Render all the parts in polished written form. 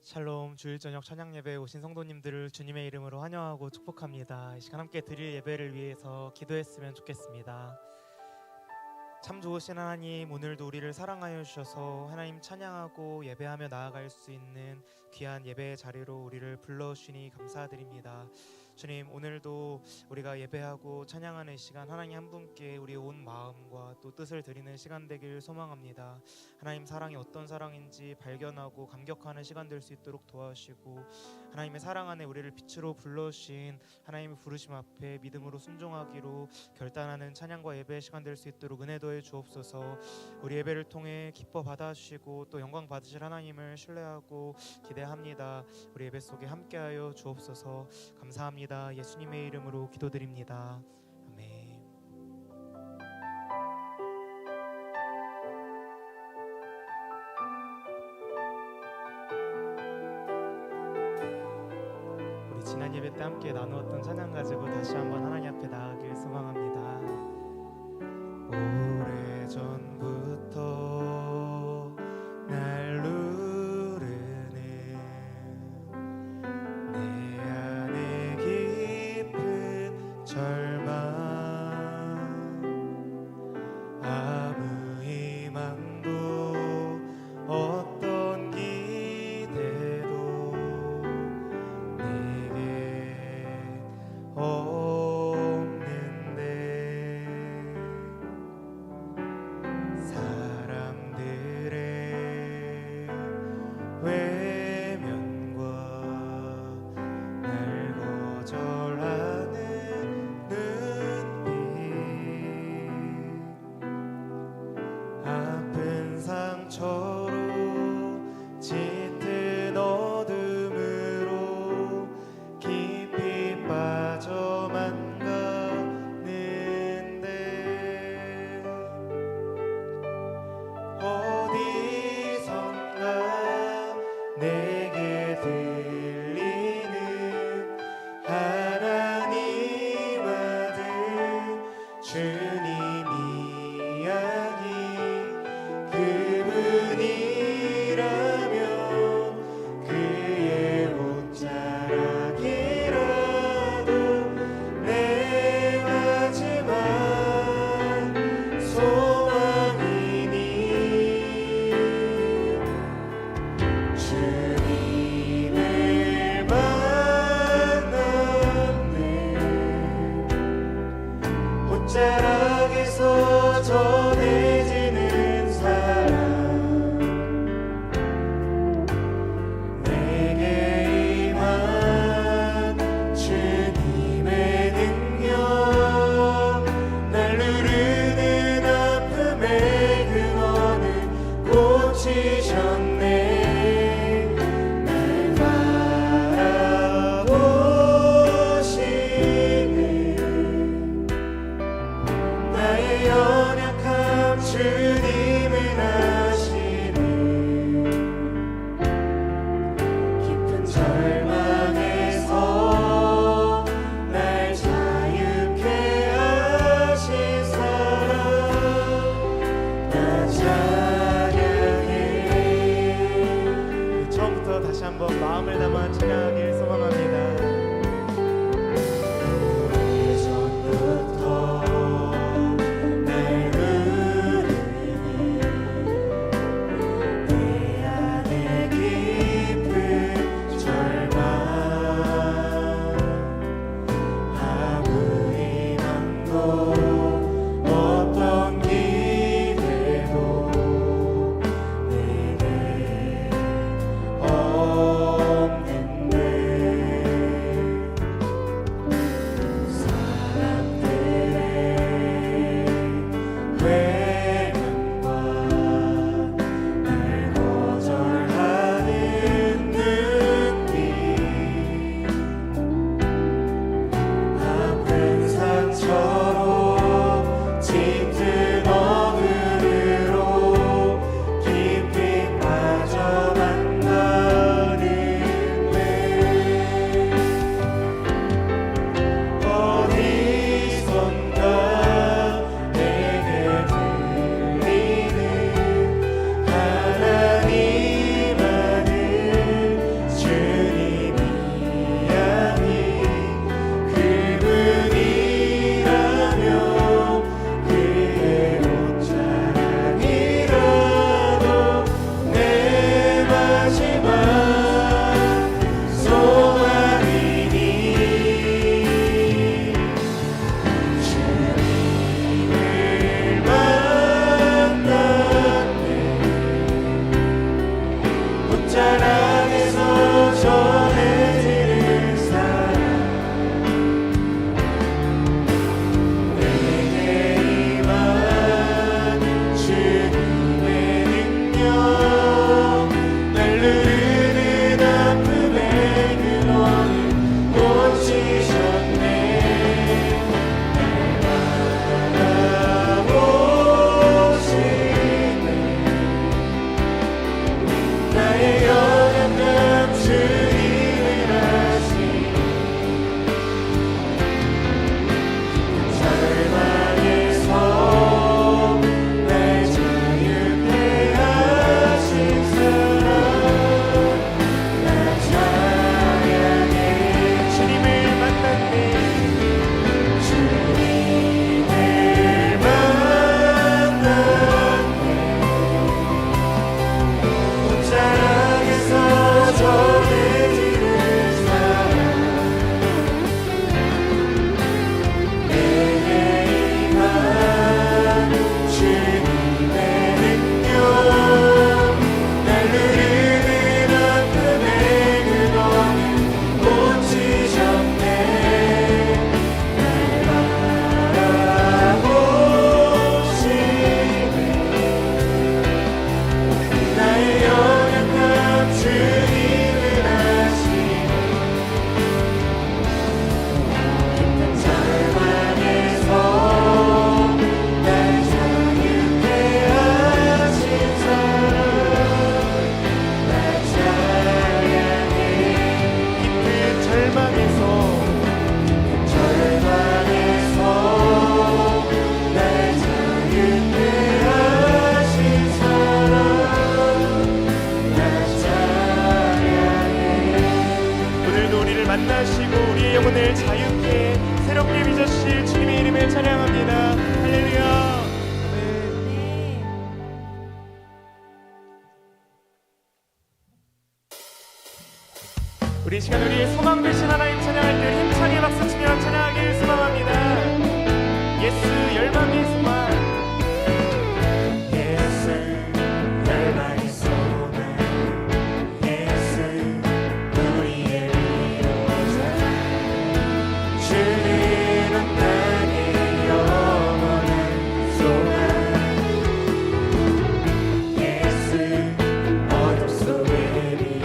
샬롬, 주일 저녁 찬양 예배에 오신 성도님들을 주님의 이름으로 환영하고 축복합니다. 이 시간 함께 드릴 예배를 위해서 기도했으면 좋겠습니다. 참 좋으신 하나님, 오늘도 우리를 사랑하여 주셔서 하나님 찬양하고 예배하며 나아갈 수 있는 귀한 예배의 자리로 우리를 불러주시니 감사드립니다. 주님, 오늘도 우리가 예배하고 찬양하는 이 시간 하나님 한 분께 우리의 온 마음과 또 뜻을 드리는 시간 되길 소망합니다. 하나님 사랑이 어떤 사랑인지 발견하고 감격하는 시간 될 수 있도록 도와주시고, 하나님의 사랑 안에 우리를 빛으로 불러주신 하나님의 부르심 앞에 믿음으로 순종하기로 결단하는 찬양과 예배의 시간 될 수 있도록 은혜 더해 주옵소서. 우리 예배를 통해 기뻐 받아주시고 또 영광 받으실 하나님을 신뢰하고 기대합니다. 우리 예배 속에 함께하여 주옵소서. 감사합니다. 예수님의 이름으로 기도드립니다. 아멘. 우리 지난 예배 때 함께 나누었던 찬양 가지고 다시 한번 하나님 앞에 나아가길 소망합니다. 오래전부터 날 누르는 내 안에 깊은 절망, 아무 희망도 어떤 기대도 내게 없는데 우리를 자유케 새롭게 빚어주실 주님의 이름을 찬양합니다. 할렐루야. 우리 시간 우리의 소망 되신 하나님 찬양할 때 힘차게 박수 치며 찬양하길 소망합니다. 예수 열방의 소망. 예수 열방의 소망. 예수 우리의 위로자. 주는 나의 영원한 소망. 예수 어둠 속의 빛.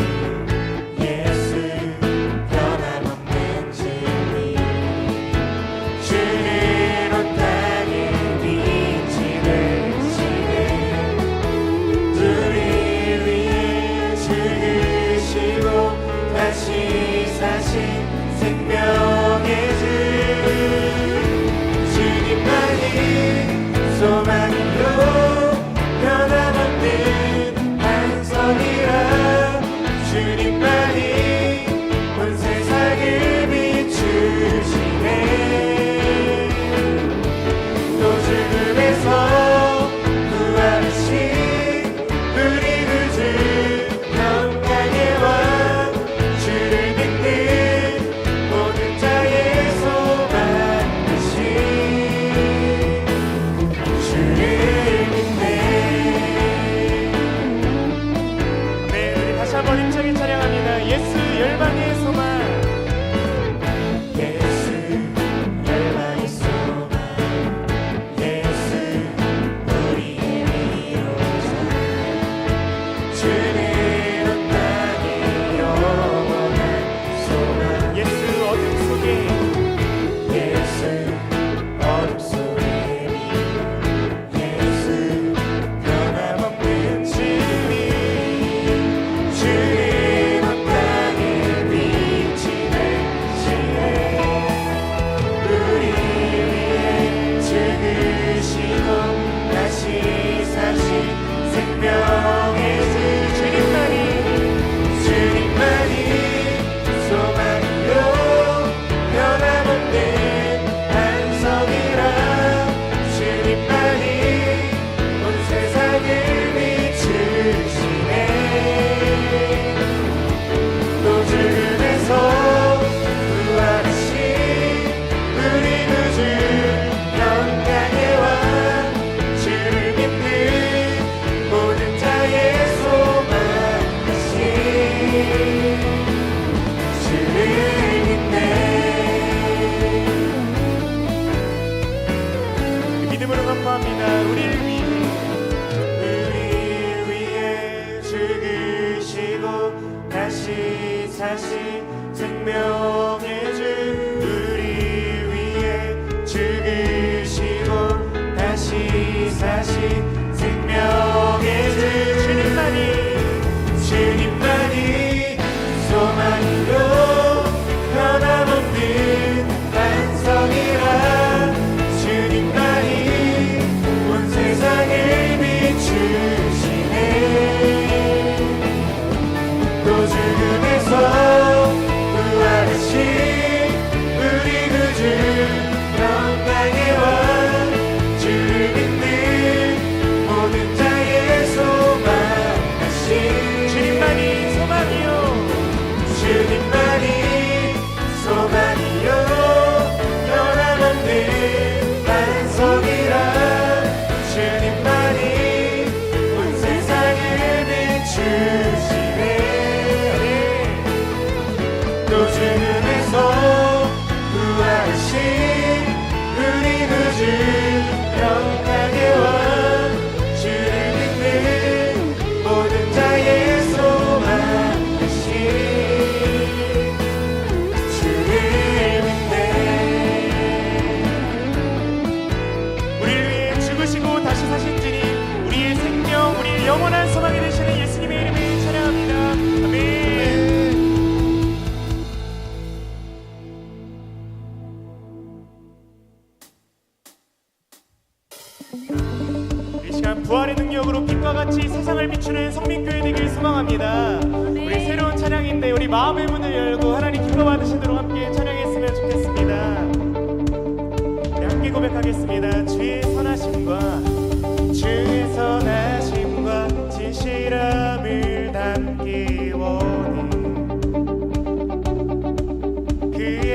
부활의 능력으로 빛과 같이 세상을 비추는 성민교회 되길 소망합니다. 우리 새로운 찬양인데 우리 마음의 문을 열고 하나님 기뻐 받으시도록 함께 찬양했으면 좋겠습니다.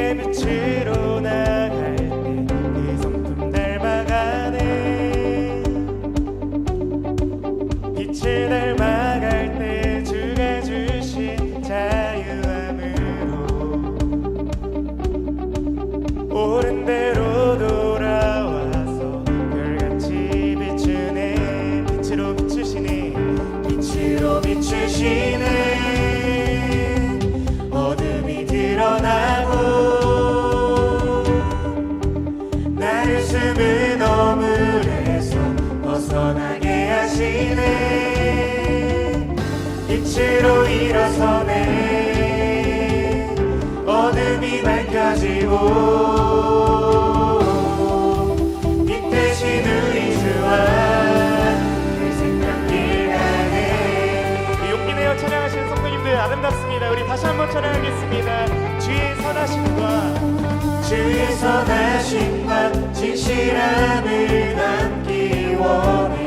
그의 빛으로 나갈 때 그 성품 닮아가네. 빛을 닮아갈 때 주가 주신 자유함으로 옳은 대로 돌아와서 별같이 비추네. 빛으로 비추시네. 빛으로 비추시네. 어둠이 드러나고 나를 숨은 어물에서 벗어나게 하시네. 빛으로 일어서네. 어둠이 밝혀지고 빛 대신 우리 주와 늘 생명길 가네. 용기 내어 찬양하시는 성도님들 아름답습니다. 우리 다시 한번 찬양하겠습니다. 주의 선하심과 진실함을 담기 원해.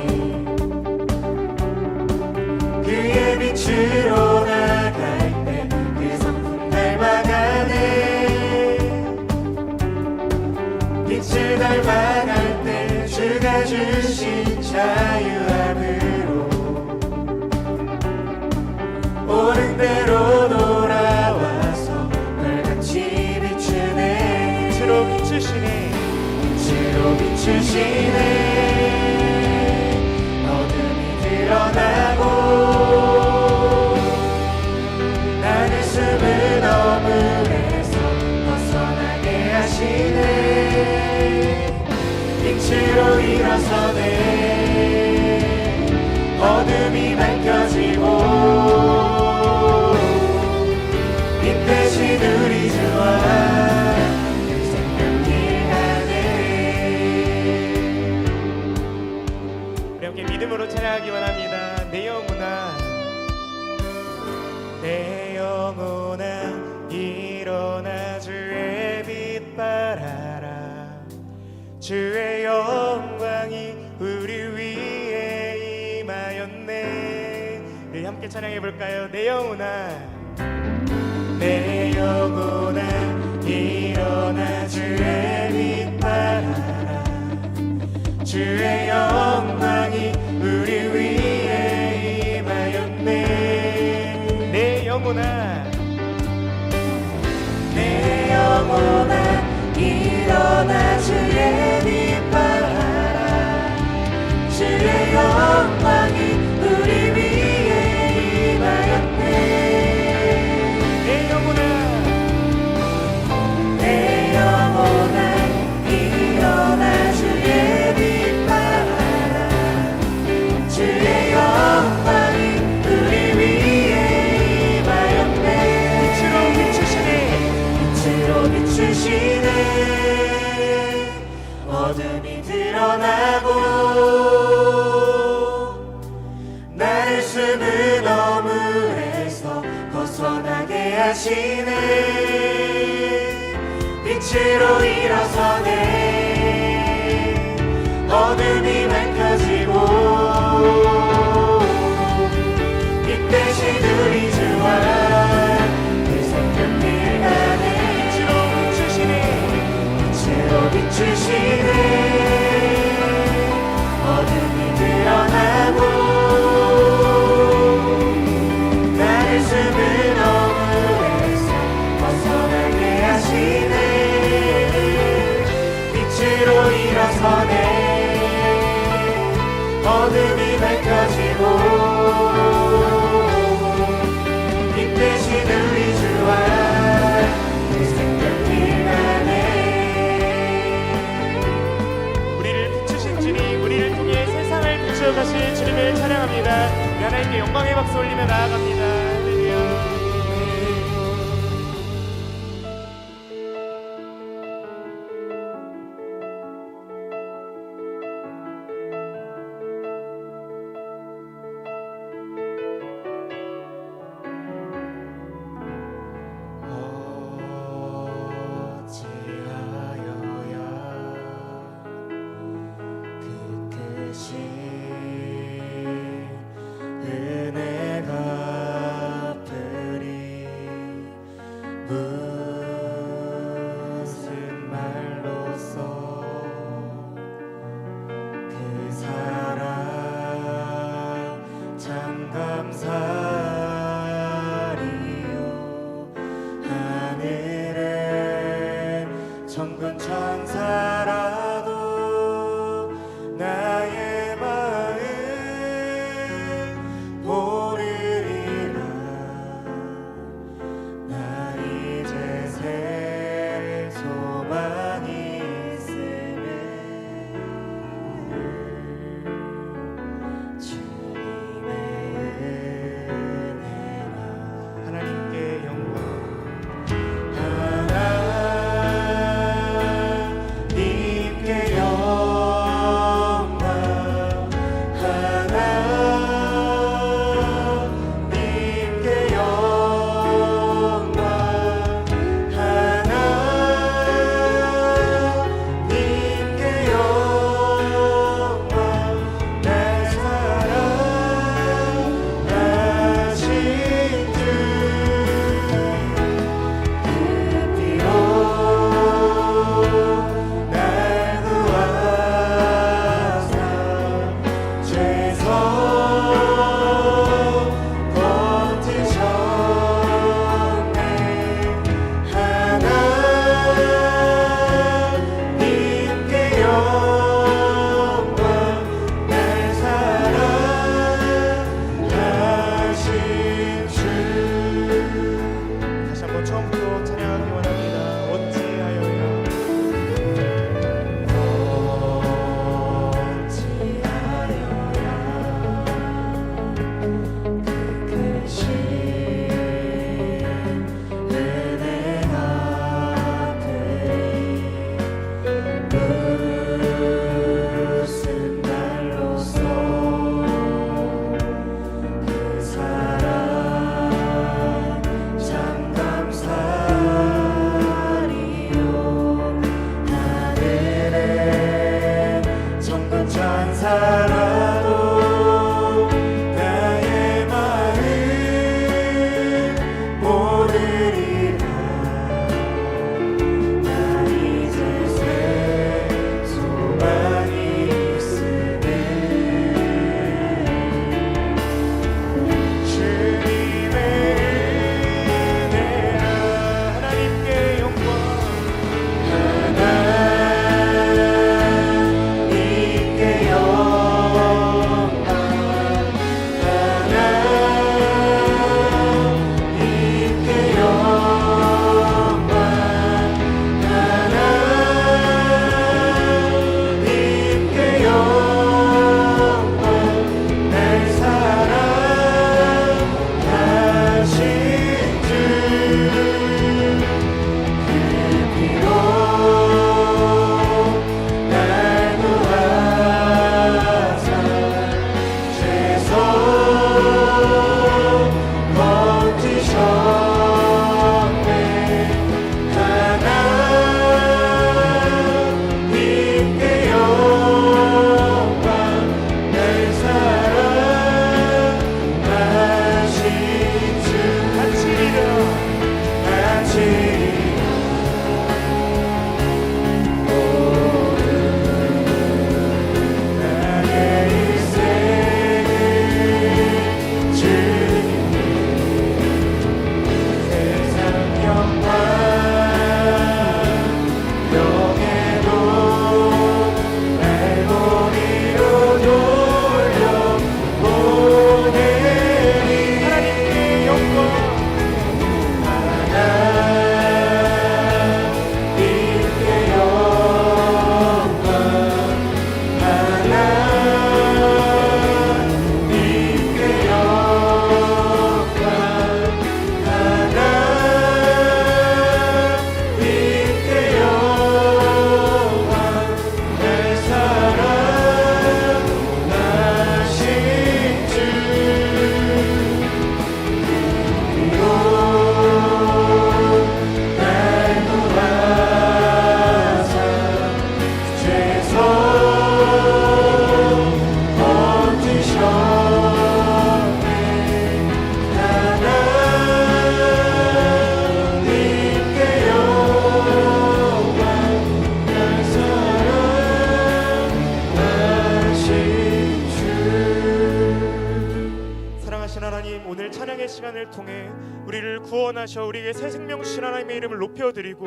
그의 빛으로 나갈 때 그 성품 닮아가네. 빛을 닮아갈 때 주가 주신 자유함으로 옳은 대로 돌아와서 별같이 비추네. 빛으로 비추시네. 빛으로 비추시네. 어둠이 드러나고 나를 숨은 어물에서 벗어나게 하시네. 빛으로 일어서네. 어둠이 밝혀지고 빛 대신 우리 주와 늘 생명길 가네. 우리 함께 믿음으로 찬양하기 원합니다. 내 영혼아, 내 영혼아 일어나 주의 빛 발하라. 주의 영광이 우리 위에 임하였네. 우리 함께 찬양해 볼까요? 내 영혼아, 내 영혼아 일어나 주의 빛 발하라. 주의 영광이 우리 위에 임하였네. 내 영혼아, 내 영혼아 일어나 주의 빛 발하라. 주의 영광이 우리 위에 임하였네. 내 영혼아, 내 영혼아 일어나 주의 빛 발하라. 주의 영광이 우리 위에 임하였네. 빛으로 비추시네. 빛으로 비추시네. 어둠이 드러나고 나를 숨은 어물에서 벗어나게 하시네. 빛으로 일어서네. 어둠이 밝혀지고 빛 대신 우리 주와 늘 생명길 가네. 빛으로 비추시네. 빛으로 비추시네. 어둠이 드러나고 나를 숨은 어물에서 벗어나게 하시네. 빛으로 일어서네. 예배를 통해 우리를 구원하셔 우리에게 새 생명 주신 하나님의 이름을 높여드리고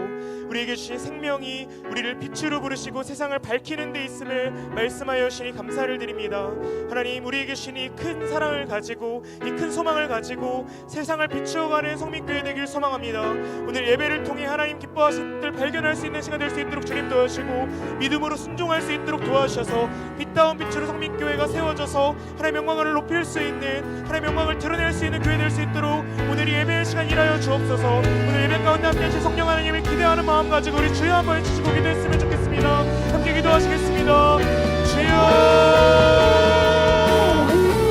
우리에게 주신 생명이 우리를 빛으로 부르시고 세상을 밝히는 데 있음을 말씀하여 주시니 감사를 드립니다. 하나님, 우리에게 주신 이 큰 사랑을 가지고 이 큰 소망을 가지고 세상을 비추어가는 성민교회 되길 소망합니다. 오늘 예배를 통해 하나님 기뻐하신 뜻을 발견할 수 있는 시간 될 수 있도록 주님 도와주시고 믿음으로 순종할 수 있도록 도와주셔서 빛다운 빛으로 성민교회가 세워져서 하나님의 영광을 높일 수 있는, 하나님의 영광을 드러낼 수 있는 교회 될 수 있도록 오늘 이 예배의 시간 일하여 주옵소서. 오늘 예배 가운데 함께 하신 성령 하나님을 기대하는 마음 가지고 우리 주여 한번 해주시고 기도했으면 좋겠습니다. 함께 기도하시겠습니다. 주여,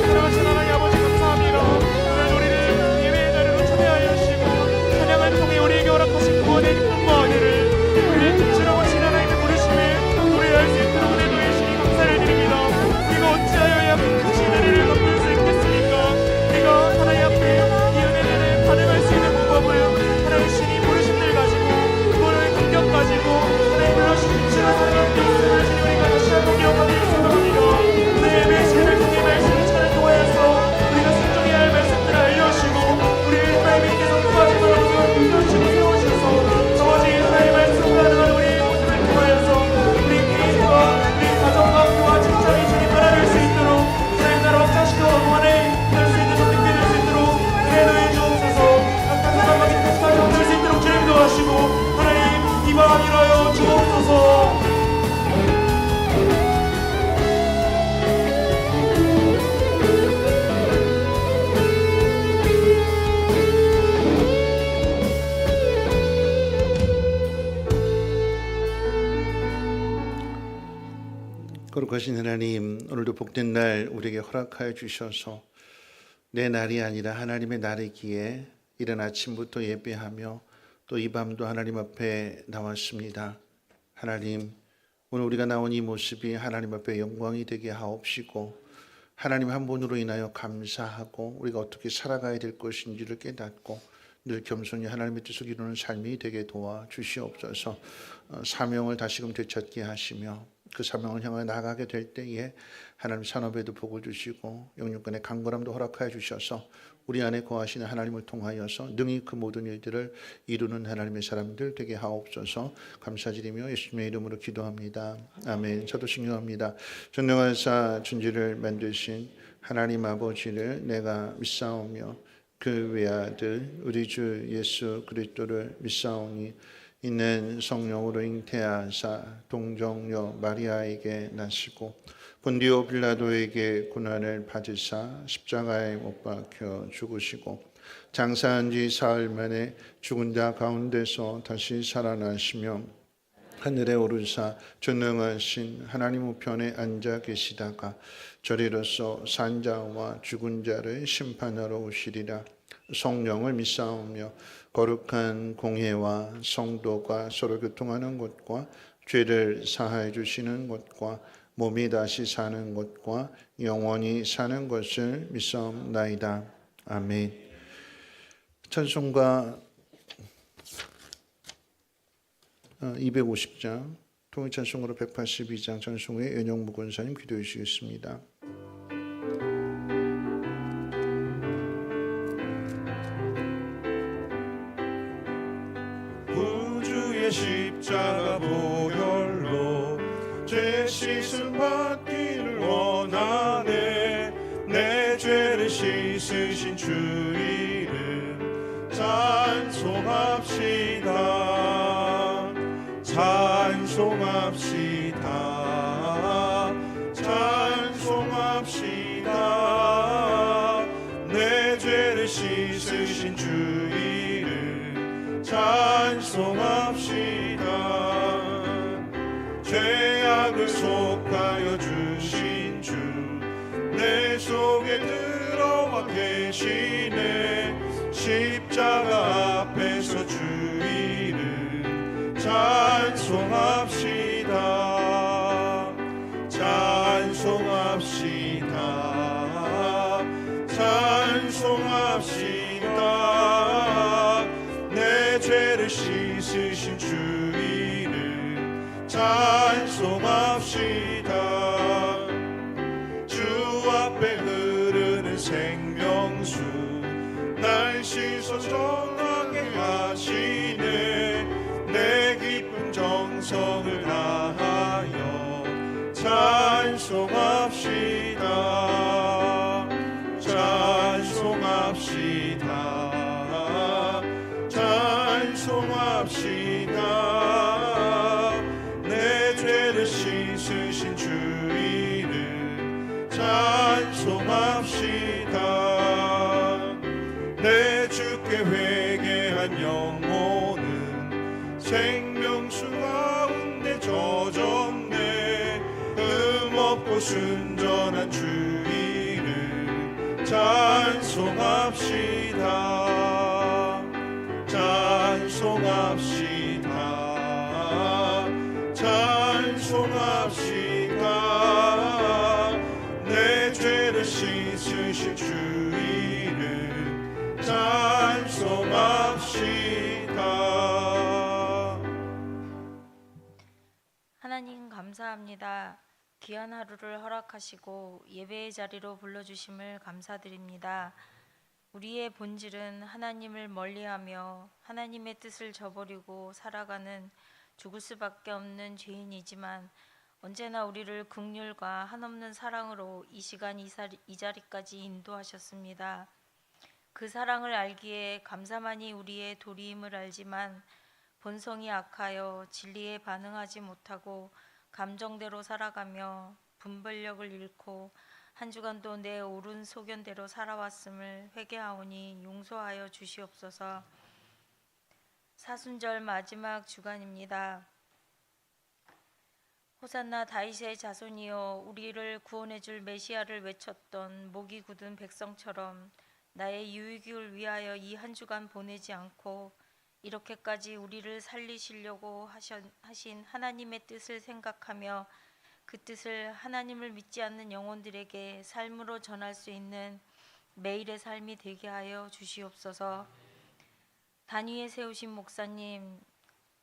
사랑하신 하나님 아버지 감사합니다. 오늘 우리를 예배의 자리로 초대하여 주시고 찬양을 통해 우리에게 허락하신 구원의 기쁨과 은혜를 우리의 빛으로 오신 하나님의 부르심에 노래할 수 있도록 은혜도해 주시니 감사를 드립니다. 우리가 어찌하여 이 앞에 크신 은혜를 갚을 수 있겠습니까? 우리가 하나님 앞에 이 은혜를 반응할 수 있는 방법을 하나님 신이 부르심들 가지고 그거를 감격 가지고 하나님 불러주신 빛이라 사랑하는 있음을 주님 우리가 다시 한번 기억하길 소망합니다. 오늘 예배의 시간을 통해 말씀을 잘 통하여서 우리가 순종해야 할 말씀들을 알려주시고 우리를 하나님께서 구하지 말라고 세워주시고 세워주셔서 저와지 하나님의 말씀을 가능한 우리의 모습을 통하여서 우리 개인과 우리 가정과 교와 직장이 주님 살아갈 수 있도록 하나님 나라 확장시켜 원해 할 수 있는 선택이 될 수 있도록 은혜도해 주옵소서. 각각 사람과 기쁨까지 얻을 수 있도록 주님 도와주시고 하나님 이 마음 이루어 주옵소서. 거룩하신 하나님, 오늘도 복된 날 우리에게 허락하여 주셔서 내 날이 아니라 하나님의 날이기에 이른 아침부터 예배하며 또 이 밤도 하나님 앞에 나왔습니다. 하나님, 오늘 우리가 나온 이 모습이 하나님 앞에 영광이 되게 하옵시고 하나님 한 분으로 인하여 감사하고 우리가 어떻게 살아가야 될 것인지를 깨닫고 늘 겸손히 하나님의 뜻을 이루는 삶이 되게 도와주시옵소서. 사명을 다시금 되찾게 하시며 그 사명을 향해 나아가게 될 때에 하나님 산업에도 복을 주시고 영육간의 강건함도 허락하여 주셔서 우리 안에 거하시는 하나님을 통하여서 능히 그 모든 일들을 이루는 하나님의 사람들 되게 하옵소서. 감사드리며 예수님의 이름으로 기도합니다. 아멘. 저도 신경합니다. 전능하사 천지를 만드신 하나님 아버지를 내가 믿사오며 그 외아들 우리 주 예수 그리스도를 믿사오니 이는 성령으로 잉태하사 동정녀 마리아에게 나시고 본디오 빌라도에게 고난을 받으사 십자가에 못 박혀 죽으시고 장사한 지 사흘 만에 죽은 자 가운데서 다시 살아나시며 하늘에 오르사 전능하신 하나님 우편에 앉아 계시다가 저리로서 산자와 죽은 자를 심판하러 오시리라. 성령을 믿사오며 거룩한 공회와 성도가 서로 교통하는 것과 죄를 사하여 주시는 것과 몸이 다시 사는 것과 영원히 사는 것을 믿사옵나이다. 아멘. 찬송가 250장, 통일찬송으로 182장 찬송의 연영무 권사님 기도해 주시겠습니다. 우주의 십자가 보혈로 죄 씻음 받기를 원하네. 내 죄를 씻으신 주 이름 찬송합시다. 찬송합시다. 찬송합시다. 내 죄를 씻으신 주 이름 찬송합시다. 죄악을 속하여 주신 주 내 속에 들어와 계시네. 십자가 앞에서 주 이름 찬송합시다. 찬송합시다. 찬송합시다. 내 죄를 씻으신 주 이름 찬송합시다. 주 앞에 흐르는 생명수 날 정성을 다하여 찬송합시다. 찬송합시다. 찬송합시다. 내 죄를 씻으신 주 이름 찬송합시다. 내 주께 회개한 영혼은 생명수 가운데 젖었네. 흠없고 순전한 주 이름 찬송합시다. 찬송합시다. 찬송합시다. 내 죄를 씻으신 주 이름 찬송합시다. 하나님 감사합니다. 귀한 하루를 허락하시고 예배의 자리로 불러주심을 감사드립니다. 우리의 본질은 하나님을 멀리하며 하나님의 뜻을 저버리고 살아가는 죽을 수밖에 없는 죄인이지만 언제나 우리를 긍휼과 한없는 사랑으로 이 시간 이 자리까지 인도하셨습니다. 그 사랑을 알기에 감사만이 우리의 도리임을 알지만 본성이 악하여 진리에 반응하지 못하고 감정대로 살아가며 분별력을 잃고 한 주간도 내 옳은 소견대로 살아왔음을 회개하오니 용서하여 주시옵소서. 사순절 마지막 주간입니다. 호산나 다윗의 자손이여, 우리를 구원해 줄 메시아를 외쳤던 목이 굳은 백성처럼 나의 유익을 위하여 이 한 주간 보내지 않고 이렇게까지 우리를 살리시려고 하신 하나님의 뜻을 생각하며 그 뜻을 하나님을 믿지 않는 영혼들에게 삶으로 전할 수 있는 매일의 삶이 되게 하여 주시옵소서. 단 위에 세우신 목사님,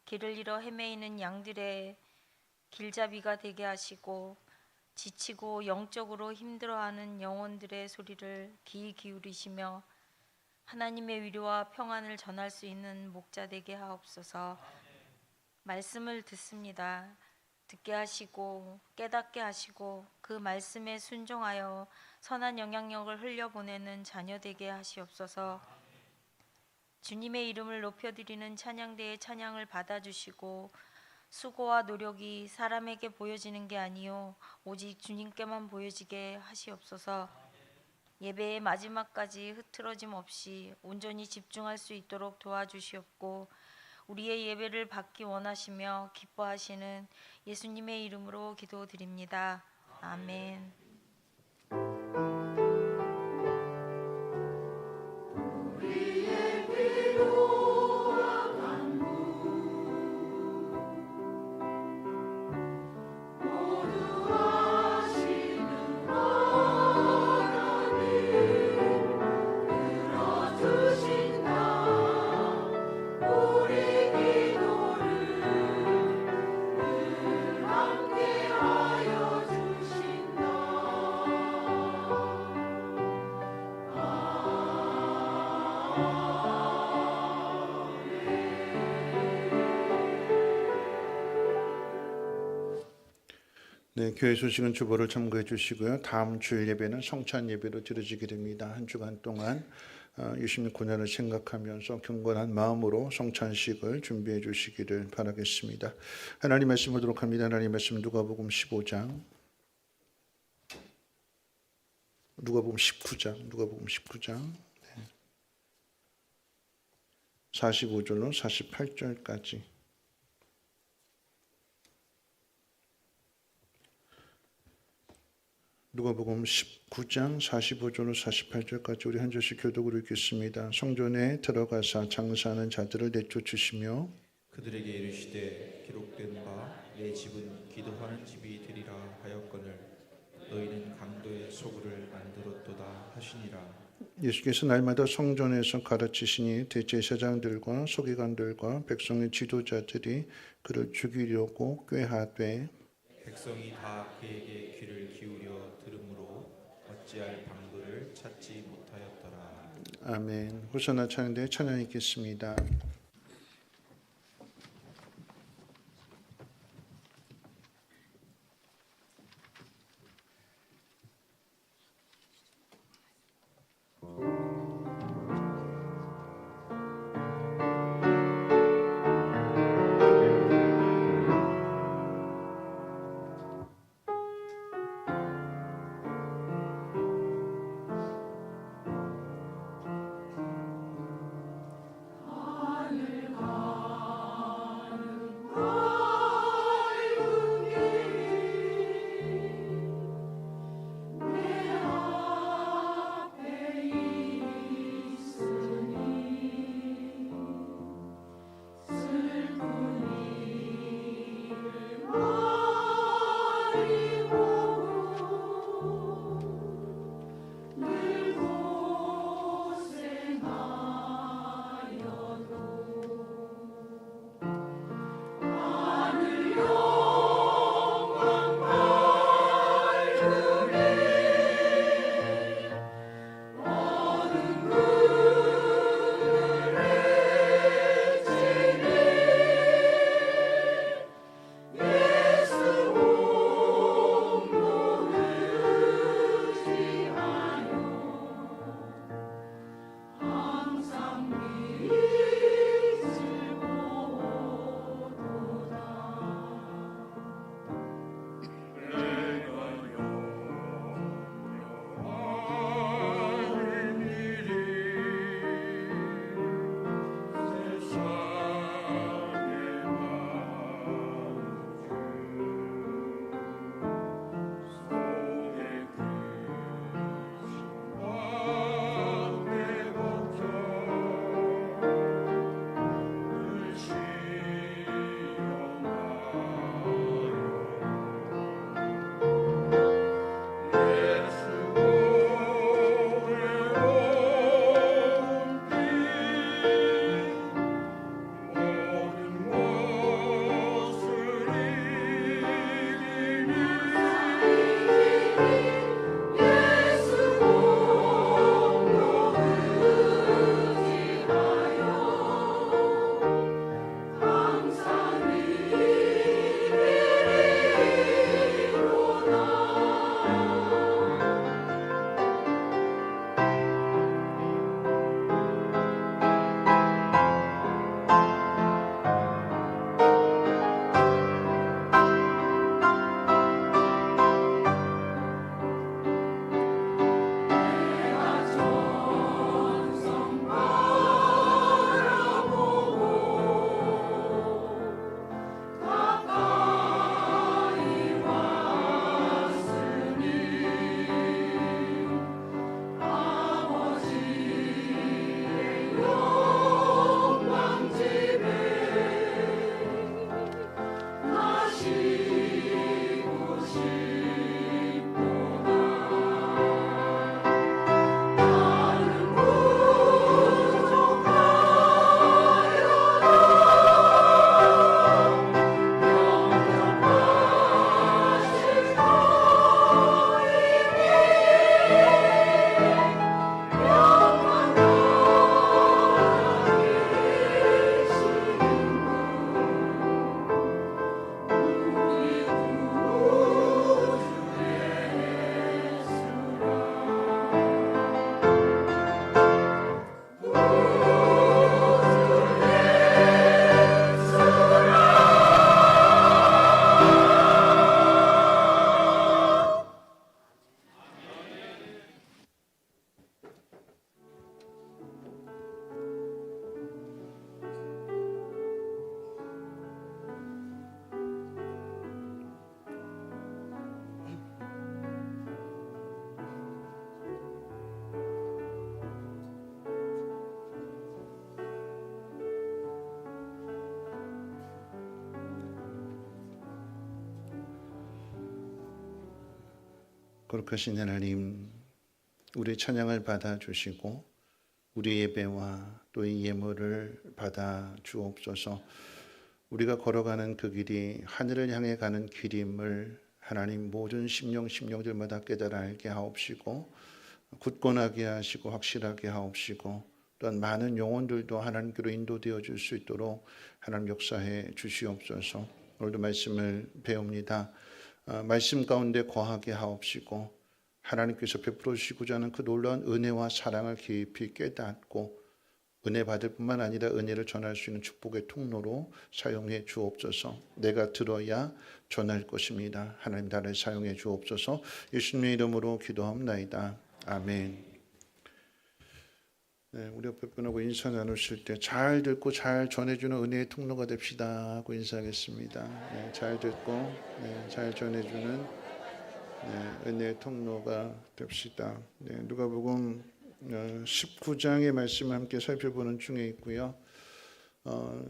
길을 잃어 헤매이는 양들의 길잡이가 되게 하시고 지치고 영적으로 힘들어하는 영혼들의 소리를 귀 기울이시며 하나님의 위로와 평안을 전할 수 있는 목자 되게 하옵소서. 말씀을 듣습니다. 듣게 하시고 깨닫게 하시고 그 말씀에 순종하여 선한 영향력을 흘려보내는 자녀 되게 하시옵소서. 주님의 이름을 높여드리는 찬양대의 찬양을 받아주시고 수고와 노력이 사람에게 보여지는 게 아니요 오직 주님께만 보여지게 하시옵소서. 예배의 마지막까지 흐트러짐 없이 온전히 집중할 수 있도록 도와주시옵고 우리의 예배를 받기 원하시며 기뻐하시는 예수님의 이름으로 기도드립니다. 아멘. 네, 교회 소식은 주보를 참고해 주시고요. 다음 주일 예배는 성찬 예배로 드려지게 됩니다. 한 주간 동안 유심히 고난을 생각하면서 경건한 마음으로 성찬식을 준비해 주시기를 바라겠습니다. 하나님 말씀 보도록 합니다. 하나님 말씀 누가복음 15장, 누가복음 19장 45절로 48절까지. 누가복음 19장 45절로 48절까지 우리 한 절씩 교독으로 읽겠습니다. 성전에 들어가사 장사하는 자들을 내쫓으시며 그들에게 이르시되 기록된 바 내 집은 기도하는 집이 되리라 하였거늘 너희는 강도의 소굴을 만들었도다 하시니라. 예수께서 날마다 성전에서 가르치시니 대제사장들과 서기관들과 백성의 지도자들이 그를 죽이려고 꾀하되 백성이 다 그에게 귀를 기울여 들으므로 어찌할 방도를 찾지 못하였더라. 아멘. 호산나 찬양대 찬양 읽겠습니다. 거룩하신 하나님, 우리 찬양을 받아주시고 우리 예배와 또 이 예물을 받아 주옵소서. 우리가 걸어가는 그 길이 하늘을 향해 가는 길임을 하나님 모든 심령들마다 깨달아 알게 하옵시고 굳건하게 하시고 확실하게 하옵시고 또한 많은 영혼들도 하나님께로 인도되어 줄 수 있도록 하나님 역사해 주시옵소서. 오늘도 말씀을 배웁니다. 말씀 가운데 거하게 하옵시고 하나님께서 베풀어 주시고자 하는 그 놀라운 은혜와 사랑을 깊이 깨닫고 은혜 받을 뿐만 아니라 은혜를 전할 수 있는 축복의 통로로 사용해 주옵소서. 내가 들어야 전할 것입니다. 하나님 나를 사용해 주옵소서. 예수님의 이름으로 기도합나이다. 아멘. 네, 우리 옆에 분하고 인사 나누실 때 잘 듣고 잘 전해주는 은혜의 통로가 됩시다 하고 인사하겠습니다. 네, 잘 듣고 잘 전해주는 은혜의 통로가 됩시다. 네, 누가복음 19장의 말씀을 함께 살펴보는 중에 있고요.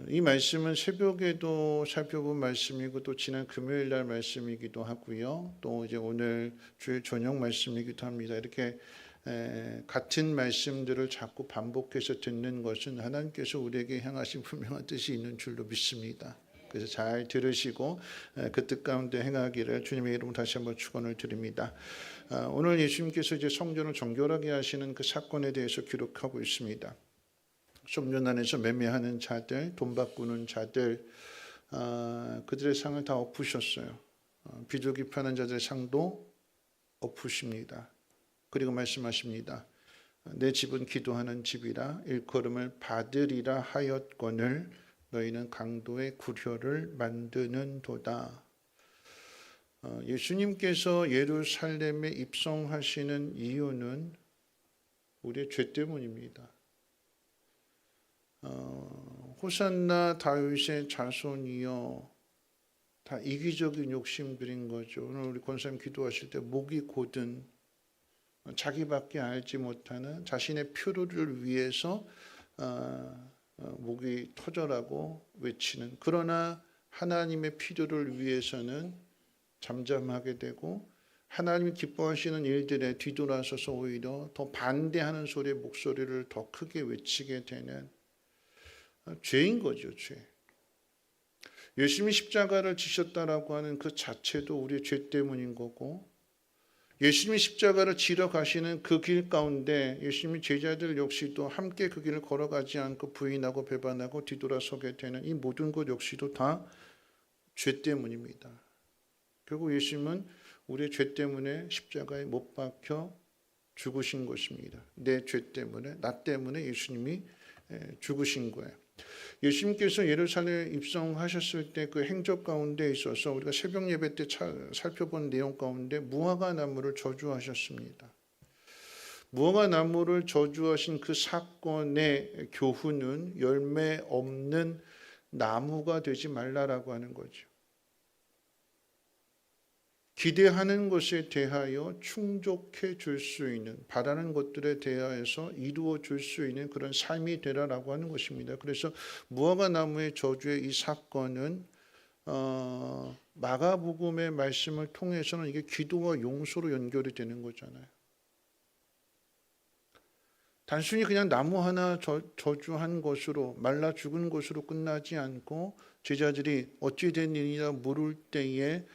이 말씀은 새벽에도 살펴본 말씀이고 또 지난 금요일 날 말씀이기도 하고요. 또 이제 오늘 주일 저녁 말씀이기도 합니다. 이렇게 같은 말씀들을 자꾸 반복해서 듣는 것은 하나님께서 우리에게 향하신 분명한 뜻이 있는 줄로 믿습니다. 그래서 잘 들으시고 그 뜻 가운데 행하기를 주님의 이름으로 다시 한번 축원을 드립니다. 오늘 예수님께서 이제 성전을 정결하게 하시는 그 사건에 대해서 기록하고 있습니다. 성전 안에서 매매하는 자들, 돈 바꾸는 자들, 그들의 상을 다 엎으셨어요. 비둘기 파는 자들의 상도 엎으십니다. 그리고 말씀하십니다. 내 집은 기도하는 집이라 일컬음을 받으리라 하였거늘 너희는 강도의 구려를 만드는 도다. 예수님께서 예루살렘에 입성하시는 이유는 우리의 죄 때문입니다. 호산나 다윗의 자손이여, 다 이기적인 욕심들인 거죠. 오늘 우리 권사님 기도하실 때 목이 곧은 자기밖에 알지 못하는 자신의 표류를 위해서 목이 터져라고 외치는, 그러나 하나님의 필요를 위해서는 잠잠하게 되고 하나님이 기뻐하시는 일들에 뒤돌아서서 오히려 더 반대하는 소리의 목소리를 더 크게 외치게 되는 죄인 거죠. 죄. 예수님이 십자가를 지셨다라고 하는 그 자체도 우리의 죄 때문인 거고, 예수님이 십자가를 지러 가시는 그 길 가운데 예수님의 제자들 역시도 함께 그 길을 걸어가지 않고 부인하고 배반하고 뒤돌아서게 되는 이 모든 것 역시도 다 죄 때문입니다. 결국 예수님은 우리의 죄 때문에 십자가에 못 박혀 죽으신 것입니다. 내 죄 때문에, 나 때문에 예수님이 죽으신 거예요. 예수님께서 예루살렘에 입성하셨을 때 그 행적 가운데 있어서 우리가 새벽 예배 때 살펴본 내용 가운데 무화과 나무를 저주하셨습니다. 무화과 나무를 저주하신 그 사건의 교훈은 열매 없는 나무가 되지 말라라고 하는 거죠. 기대하는 것에 대하여 충족해 줄 수 있는, 바라는 것들에 대하여서 이루어 줄 수 있는 그런 삶이 되라라고 하는 것입니다. 그래서 무화과 나무의 저주의 이 사건은 마가복음의 말씀을 통해서는 이게 기도와 용서로 연결이 되는 거잖아요. 단순히 그냥 나무 하나 저주한 것으로 말라 죽은 것으로 끝나지 않고 제자들이 어찌 된 일이라 물을 때에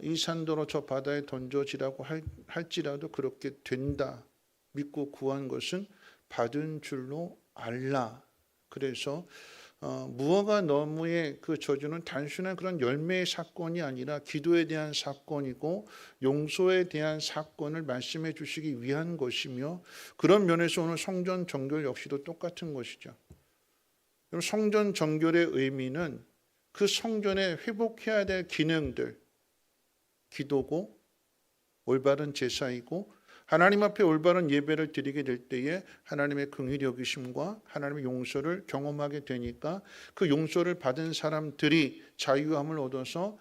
이 산더러 저 바다에 던져지라고 할지라도 그렇게 된다 믿고 구한 것은 받은 줄로 알라. 그래서 무화과 나무의 그 저주는 단순한 그런 열매의 사건이 아니라 기도에 대한 사건이고 용서에 대한 사건을 말씀해 주시기 위한 것이며, 그런 면에서 오늘 성전 정결 역시도 똑같은 것이죠. 성전 정결의 의미는 그 성전에 회복해야 될 기능들, 기도고 올바른 제사이고, 하나님 앞에 올바른 예배를 드리게 될 때에 하나님의 긍휼히 여기심과 하나님의 용서를 경험하게 되니까 그 용서를 받은 사람들이 자유함을 얻어서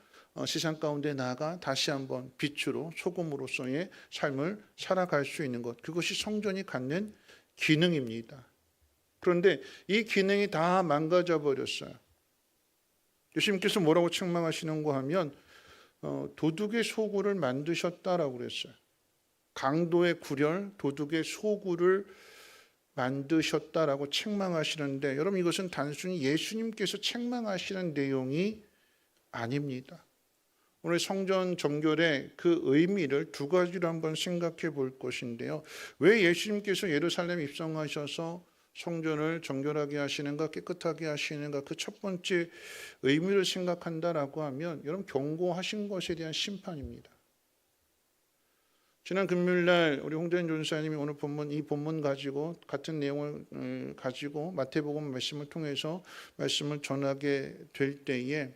세상 가운데 나아가 다시 한번 빛으로 소금으로서의 삶을 살아갈 수 있는 것, 그것이 성전이 갖는 기능입니다. 그런데 이 기능이 다 망가져 버렸어요. 예수님께서 뭐라고 책망하시는가 하면 도둑의 소굴을 만드셨다라고 그랬어요. 강도의 구렬, 도둑의 소굴을 만드셨다라고 책망하시는데, 여러분 이것은 단순히 예수님께서 책망하시는 내용이 아닙니다. 오늘 성전 정결의 그 의미를 두 가지로 한번 생각해 볼 것인데요. 왜 예수님께서 예루살렘 입성하셔서 성전을 정결하게 하시는가, 깨끗하게 하시는가, 그 첫 번째 의미를 생각한다라고 하면 여러분 경고하신 것에 대한 심판입니다. 지난 금요일날 우리 홍대인 전사님이 오늘 본문, 이 본문 가지고 같은 내용을 가지고 마태복음 말씀을 통해서 말씀을 전하게 될 때에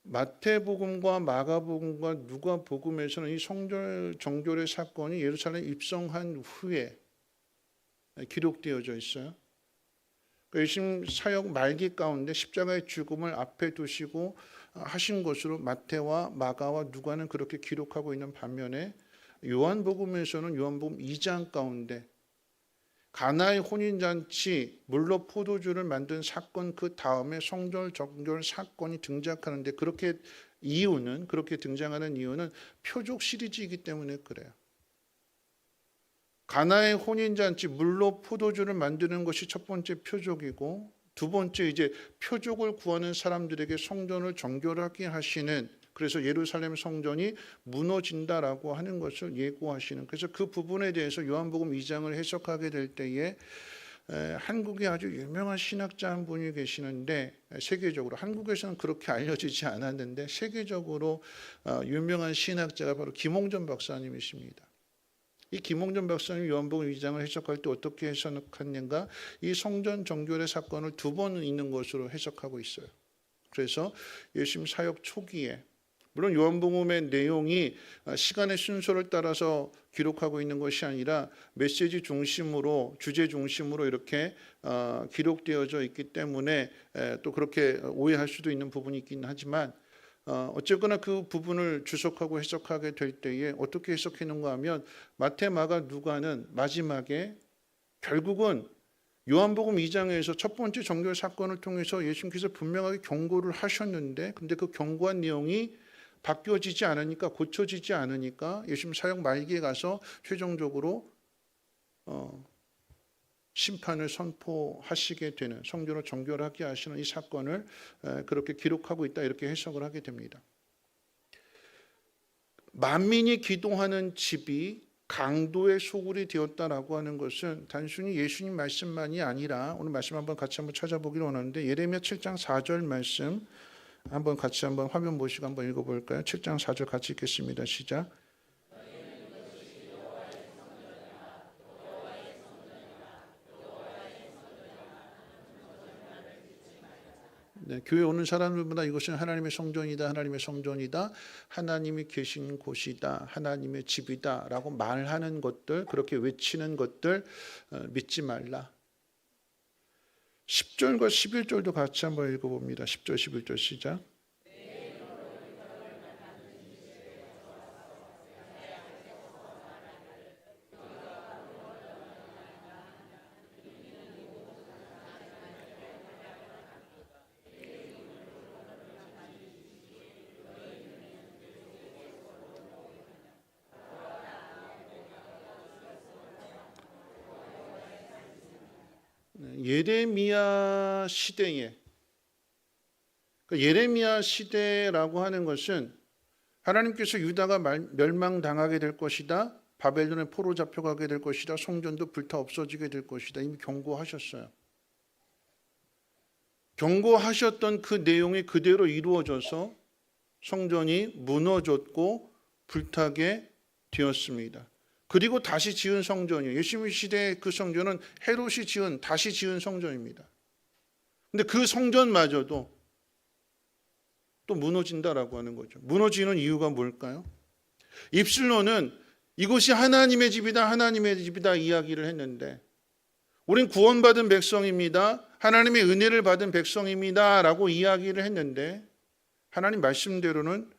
마태복음과 마가복음과 누가복음에서는 이 성전 정결의 사건이 예루살렘 입성한 후에 기록되어져 있어요. 예수님 사역 말기 가운데 십자가의 죽음을 앞에 두시고 하신 것으로 마태와 마가와 누가는 그렇게 기록하고 있는 반면에 요한복음에서는 요한복음 2장 가운데 가나의 혼인잔치 물로 포도주를 만든 사건 그 다음에 성전 정결 사건이 등장하는데, 그렇게 등장하는 이유는 표적 시리즈이기 때문에 그래요. 가나의 혼인잔치 물로 포도주를 만드는 것이 첫 번째 표적이고, 두 번째 이제 표적을 구하는 사람들에게 성전을 정결하게 하시는, 그래서 예루살렘 성전이 무너진다라고 하는 것을 예고하시는, 그래서 그 부분에 대해서 요한복음 2장을 해석하게 될 때에 한국에 아주 유명한 신학자 한 분이 계시는데, 세계적으로 한국에서는 그렇게 알려지지 않았는데 세계적으로 유명한 신학자가 바로 김홍전 박사님이십니다. 이 김홍전 박사님 요한복음 2장을 해석할 때 어떻게 해석했는가? 이 성전 정결의 사건을 두 번 있는 것으로 해석하고 있어요. 그래서 예수님 사역 초기에, 물론 요한복음의 내용이 시간의 순서를 따라서 기록하고 있는 것이 아니라 메시지 중심으로, 주제 중심으로 이렇게 기록되어져 있기 때문에 또 그렇게 오해할 수도 있는 부분이 있긴 하지만, 어쨌거나 그 부분을 주석하고 해석하게 될 때에 어떻게 해석했는가 하면 마태, 마가, 누가는 마지막에 결국은 요한복음 2장에서 첫 번째 정결 사건을 통해서 예수님께서 분명하게 경고를 하셨는데, 근데 그 경고한 내용이 바뀌어지지 않으니까, 고쳐지지 않으니까 예수님 사역 말기에 가서 최종적으로 심판을 선포하시게 되는, 성전을 정결하게 하시는 이 사건을 그렇게 기록하고 있다, 이렇게 해석을 하게 됩니다. 만민이 기도하는 집이 강도의 소굴이 되었다라고 하는 것은 단순히 예수님 말씀만이 아니라, 오늘 말씀 한번 같이 한번 찾아보기를 원하는데, 예레미야 7장 4절 말씀 한번 같이 한번 화면 보시고 한번 읽어볼까요? 7장 4절 같이 읽겠습니다. 시작. 네, 교회 오는 사람들마다 이것은 하나님의 성전이다, 하나님의 성전이다, 하나님이 계신 곳이다, 하나님의 집이다 라고 말하는 것들, 그렇게 외치는 것들 믿지 말라. 10절과 11절도 같이 한번 읽어봅니다. 10절 11절 시작. 예레미야 시대에, 예레미야 시대라고 하는 것은 하나님께서 유다가 멸망당하게 될 것이다, 바벨론에 포로 잡혀가게 될 것이다, 성전도 불타 없어지게 될 것이다, 이미 경고하셨어요. 경고하셨던 그 내용이 그대로 이루어져서 성전이 무너졌고 불타게 되었습니다. 그리고 다시 지은 성전이에요. 예수님 시대의 그 성전은 헤롯이 다시 지은 성전입니다. 근데 그 성전마저도 또 무너진다라고 하는 거죠. 무너지는 이유가 뭘까요? 입술로는 이곳이 하나님의 집이다, 하나님의 집이다 이야기를 했는데, 우린 구원받은 백성입니다, 하나님의 은혜를 받은 백성입니다 라고 이야기를 했는데, 하나님 말씀대로는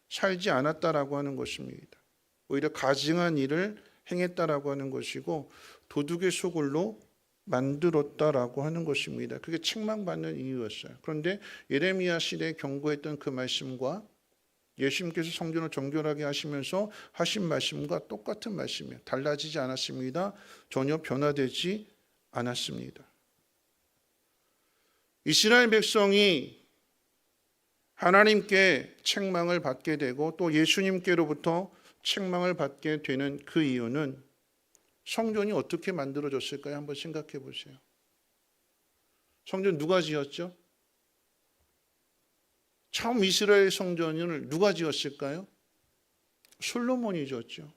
살지 않았다라고 하는 것입니다. 오히려 가증한 일을 행했다라고 하는 것이고 도둑의 소굴로 만들었다라고 하는 것입니다. 그게 책망받는 이유였어요. 그런데 예레미야 시대에 경고했던 그 말씀과 예수님께서 성전을 정결하게 하시면서 하신 말씀과 똑같은 말씀이에요. 달라지지 않았습니다. 전혀 변화되지 않았습니다. 이스라엘 백성이 하나님께 책망을 받게 되고 또 예수님께로부터 책망을 받게 되는 그 이유는 성전이 어떻게 만들어졌을까요? 한번 생각해 보세요. 성전 누가 지었죠? 처음 이스라엘 성전을 누가 지었을까요? 솔로몬이 지었죠.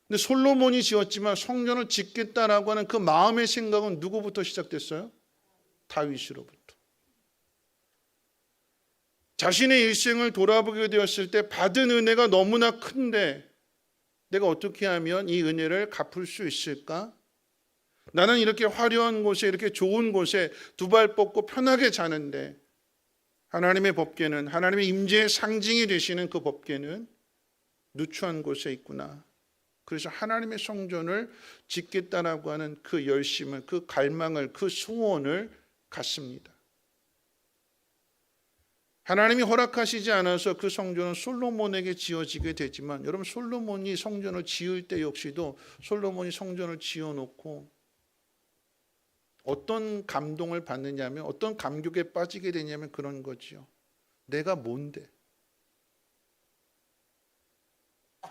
근데 솔로몬이 지었지만 성전을 짓겠다라고 하는 그 마음의 생각은 누구부터 시작됐어요? 다윗으로부터. 자신의 일생을 돌아보게 되었을 때 받은 은혜가 너무나 큰데 내가 어떻게 하면 이 은혜를 갚을 수 있을까? 나는 이렇게 화려한 곳에, 이렇게 좋은 곳에 두 발 뻗고 편하게 자는데 하나님의 법궤는, 하나님의 임재의 상징이 되시는 그 법궤는 누추한 곳에 있구나. 그래서 하나님의 성전을 짓겠다라고 하는 그 열심을, 그 갈망을, 그 소원을 갖습니다. 하나님이 허락하시지 않아서 그 성전은 솔로몬에게 지어지게 되지만, 여러분 솔로몬이 성전을 지을 때 역시도 솔로몬이 성전을 지어놓고 어떤 감동을 받느냐면, 어떤 감격에 빠지게 되냐면 그런 거지요. 내가 뭔데?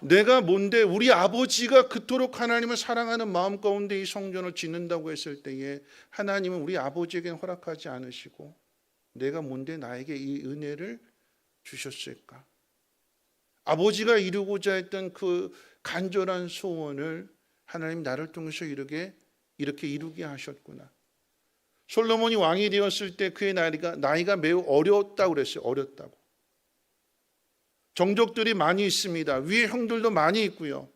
내가 뭔데? 우리 아버지가 그토록 하나님을 사랑하는 마음 가운데 이 성전을 짓는다고 했을 때에 하나님은 우리 아버지에게는 허락하지 않으시고 내가 뭔데 나에게 이 은혜를 주셨을까? 아버지가 이루고자 했던 그 간절한 소원을 하나님 나를 통해서 이렇게 이루게 하셨구나. 솔로몬이 왕이 되었을 때 그의 나이가 매우 어렸다고 그랬어요. 어렸다고. 정족들이 많이 있습니다. 위에 형들도 많이 있고요.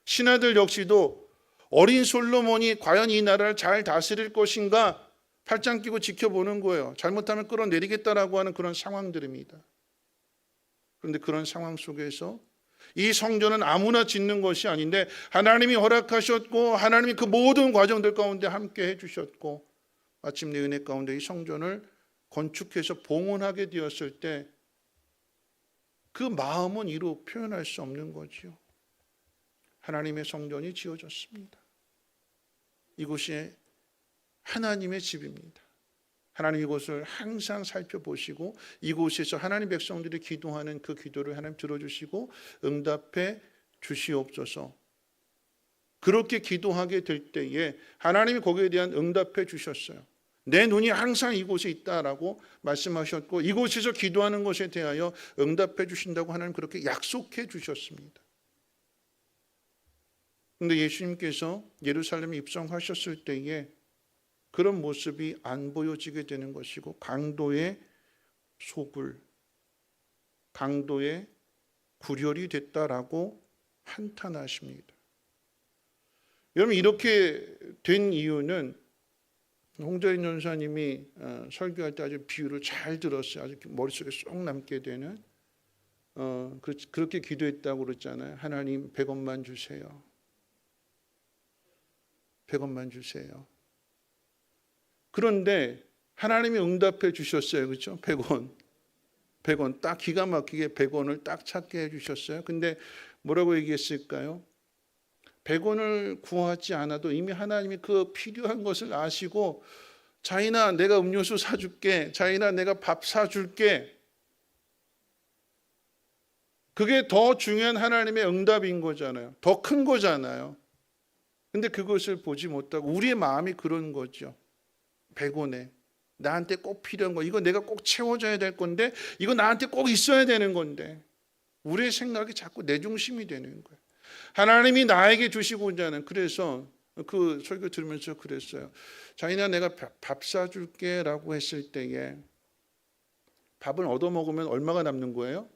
신하들 역시도 어린 솔로몬이 과연 이 나라를 잘 다스릴 것인가 팔짱 끼고 지켜보는 거예요. 잘못하면 끌어내리겠다라고 하는 그런 상황들입니다. 그런데 그런 상황 속에서 이 성전은 아무나 짓는 것이 아닌데 하나님이 허락하셨고 하나님이 그 모든 과정들 가운데 함께 해주셨고 마침내 은혜 가운데 이 성전을 건축해서 봉헌하게 되었을 때 그 마음은 이루 표현할 수 없는 거지요. 하나님의 성전이 지어졌습니다. 이곳이 하나님의 집입니다. 하나님 이곳을 항상 살펴보시고 이곳에서 하나님 백성들이 기도하는 그 기도를 하나님 들어주시고 응답해 주시옵소서. 그렇게 기도하게 될 때에 하나님이 거기에 대한 응답해 주셨어요. 내 눈이 항상 이곳에 있다라고 말씀하셨고 이곳에서 기도하는 것에 대하여 응답해 주신다고 하나님 그렇게 약속해 주셨습니다. 그런데 예수님께서 예루살렘에 입성하셨을 때에 그런 모습이 안 보여지게 되는 것이고 강도의 소굴, 강도의 구렬이 됐다라고 한탄하십니다. 여러분 이렇게 된 이유는 홍자인 전사님이 설교할 때 아주 비유를 잘 들었어요. 아주 머릿속에 쏙 남게 되는 그렇게 기도했다고 그랬잖아요. 하나님 100원만 주세요. 100원만 주세요. 그런데 하나님이 응답해 주셨어요. 그렇죠? 100원 딱 기가 막히게 100원을 딱 찾게 해 주셨어요. 근데 뭐라고 얘기했을까요? 100원을 구하지 않아도 이미 하나님이 그 필요한 것을 아시고 자인아 내가 음료수 사줄게, 자인아 내가 밥 사줄게. 그게 더 중요한 하나님의 응답인 거잖아요. 더 큰 거잖아요. 근데 그것을 보지 못하고 우리의 마음이 그런 거죠. 100원에 나한테 꼭 필요한 거, 이거 내가 꼭 채워줘야 될 건데, 이거 나한테 꼭 있어야 되는 건데, 우리의 생각이 자꾸 내 중심이 되는 거예요. 하나님이 나에게 주시고자 하는, 그래서 그 설교 들으면서 그랬어요. 자기나 내가 밥 사줄게 라고 했을 때에 밥을 얻어먹으면 얼마가 남는 거예요?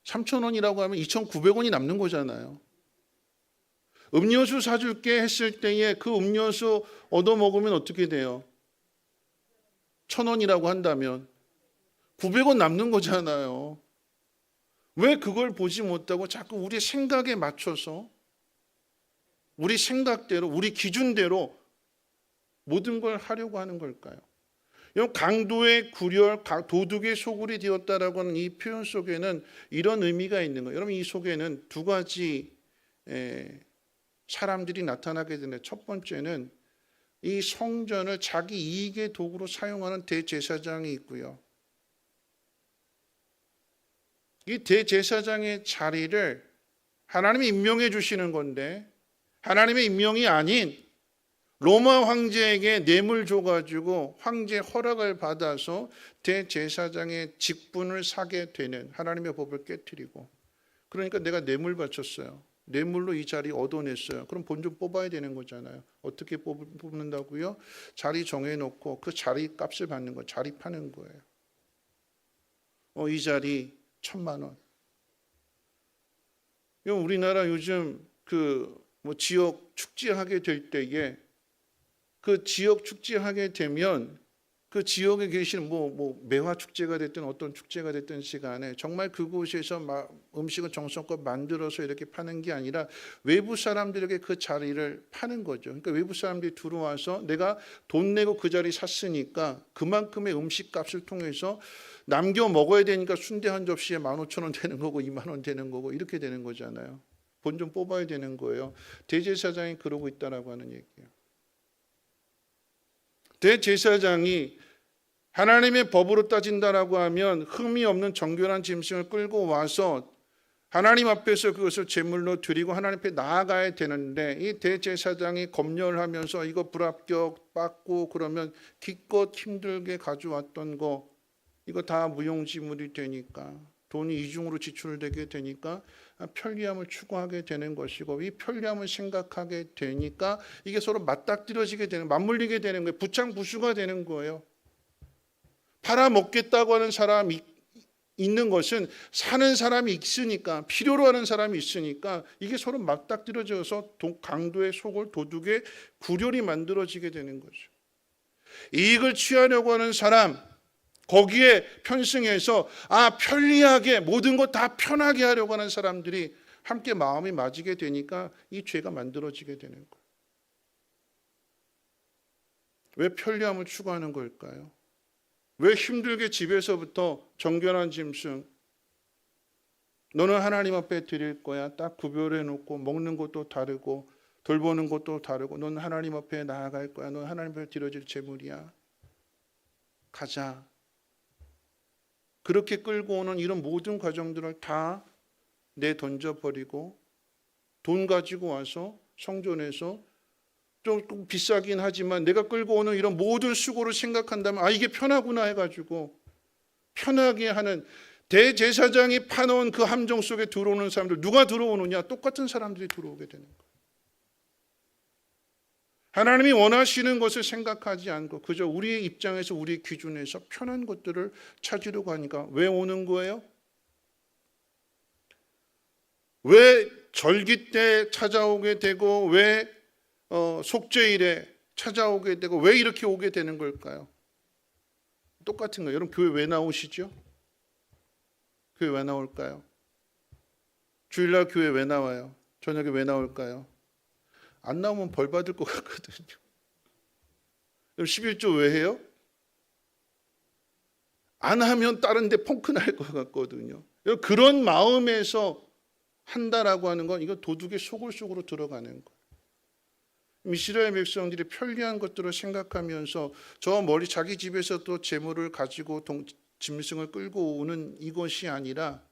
3,000원이라고 하면 2,900원이 남는 거잖아요. 음료수 사줄게 했을 때에 그 음료수 얻어먹으면 어떻게 돼요? 1,000원이라고 한다면 900원 남는 거잖아요. 왜 그걸 보지 못하고 자꾸 우리 생각에 맞춰서 우리 생각대로 우리 기준대로 모든 걸 하려고 하는 걸까요? 강도의 구렬, 도둑의 소굴이 되었다라고 하는 이 표현 속에는 이런 의미가 있는 거예요. 여러분 이 속에는 두 가지 사람들이 나타나게 되는데, 첫 번째는 이 성전을 자기 이익의 도구로 사용하는 대제사장이 있고요. 이 대제사장의 자리를 하나님이 임명해 주시는 건데, 하나님의 임명이 아닌 로마 황제에게 뇌물 줘가지고 황제 허락을 받아서 대제사장의 직분을 사게 되는, 하나님의 법을 깨트리고, 그러니까 내가 뇌물 바쳤어요. 뇌물로 이 자리 얻어냈어요. 그럼 본전 뽑아야 되는 거잖아요. 어떻게 뽑는다고요? 자리 정해놓고 그 자리 값을 받는 거예요. 자리 파는 거예요. 이 자리 1,000만 원. 우리나라 요즘 지역 축제하게 될 때에 그 지역 축제하게 되면 그 지역에 계시는 매화 축제가 됐든 어떤 축제가 됐든 시간에 정말 그곳에서 음식을 정성껏 만들어서 이렇게 파는 게 아니라 외부 사람들에게 그 자리를 파는 거죠. 그러니까 외부 사람들이 들어와서 내가 돈 내고 그 자리 샀으니까 그만큼의 음식값을 통해서 남겨 먹어야 되니까 순대 한 접시에 15,000원 되는 거고 2만 원 되는 거고 이렇게 되는 거잖아요. 본전 뽑아야 되는 거예요. 대제사장이 그러고 있다라고 하는 얘기예요. 대제사장이 하나님의 법으로 따진다라고 하면 흠이 없는 정결한 짐승을 끌고 와서 하나님 앞에서 그것을 제물로 드리고 하나님 앞에 나아가야 되는데, 이 대제사장이 검열하면서 이거 불합격 받고 그러면 기껏 힘들게 가져왔던 거 이거 다 무용지물이 되니까, 돈이 이중으로 지출되게 되니까 편리함을 추구하게 되는 것이고, 이 편리함을 생각하게 되니까 이게 서로 맞닥뜨려지게 되는, 맞물리게 되는 거예요. 부창부수가 되는 거예요. 팔아먹겠다고 하는 사람이 있는 것은 사는 사람이 있으니까, 필요로 하는 사람이 있으니까 이게 서로 맞닥뜨려져서 강도의 속을, 도둑의 구렬이 만들어지게 되는 거죠. 이익을 취하려고 하는 사람, 거기에 편승해서 편리하게 모든 것 다 편하게 하려고 하는 사람들이 함께 마음이 맞이게 되니까 이 죄가 만들어지게 되는 거예요. 왜 편리함을 추구하는 걸까요? 왜 힘들게 집에서부터 정결한 짐승, 너는 하나님 앞에 드릴 거야 딱 구별해 놓고, 먹는 것도 다르고 돌보는 것도 다르고, 너는 하나님 앞에 나아갈 거야, 너는 하나님 앞에 드려질 제물이야, 가자. 그렇게 끌고 오는 이런 모든 과정들을 다 내던져버리고 돈 가지고 와서 성전에서 좀 비싸긴 하지만 내가 끌고 오는 이런 모든 수고를 생각한다면 이게 편하구나 해가지고 편하게 하는, 대제사장이 파놓은 그 함정 속에 들어오는 사람들, 누가 들어오느냐? 똑같은 사람들이 들어오게 되는 거예요. 하나님이 원하시는 것을 생각하지 않고 그저 우리의 입장에서, 우리의 기준에서 편한 것들을 찾으려고 하니까 왜 오는 거예요? 왜 절기 때 찾아오게 되고, 왜 속죄일에 찾아오게 되고, 왜 이렇게 오게 되는 걸까요? 똑같은 거예요. 여러분 교회 왜 나오시죠? 교회 왜 나올까요? 주일날 교회 왜 나와요? 저녁에 왜 나올까요? 안 나오면 벌 받을 것 같거든요. 11조 왜 해요? 안 하면 다른 데 펑크 날 것 같거든요. 그런 마음에서 한다라고 하는 건 이거 도둑의 속을 속으로 들어가는 거예요. 이스라엘 백성들이 편리한 것들을 생각하면서 저 멀리 자기 집에서 또 재물을 가지고 짐승을 끌고 오는 이것이 아니라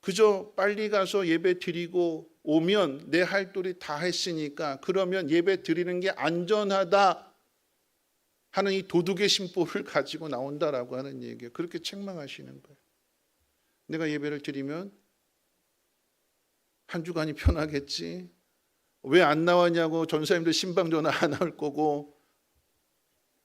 그저 빨리 가서 예배 드리고 오면 내 할 도리 다 했으니까 그러면 예배 드리는 게 안전하다 하는 이 도둑의 심보를 가지고 나온다라고 하는 얘기예요. 그렇게 책망하시는 거예요. 내가 예배를 드리면 한 주간이 편하겠지. 왜 안 나왔냐고 전사님들 신방 전화 안 할 거고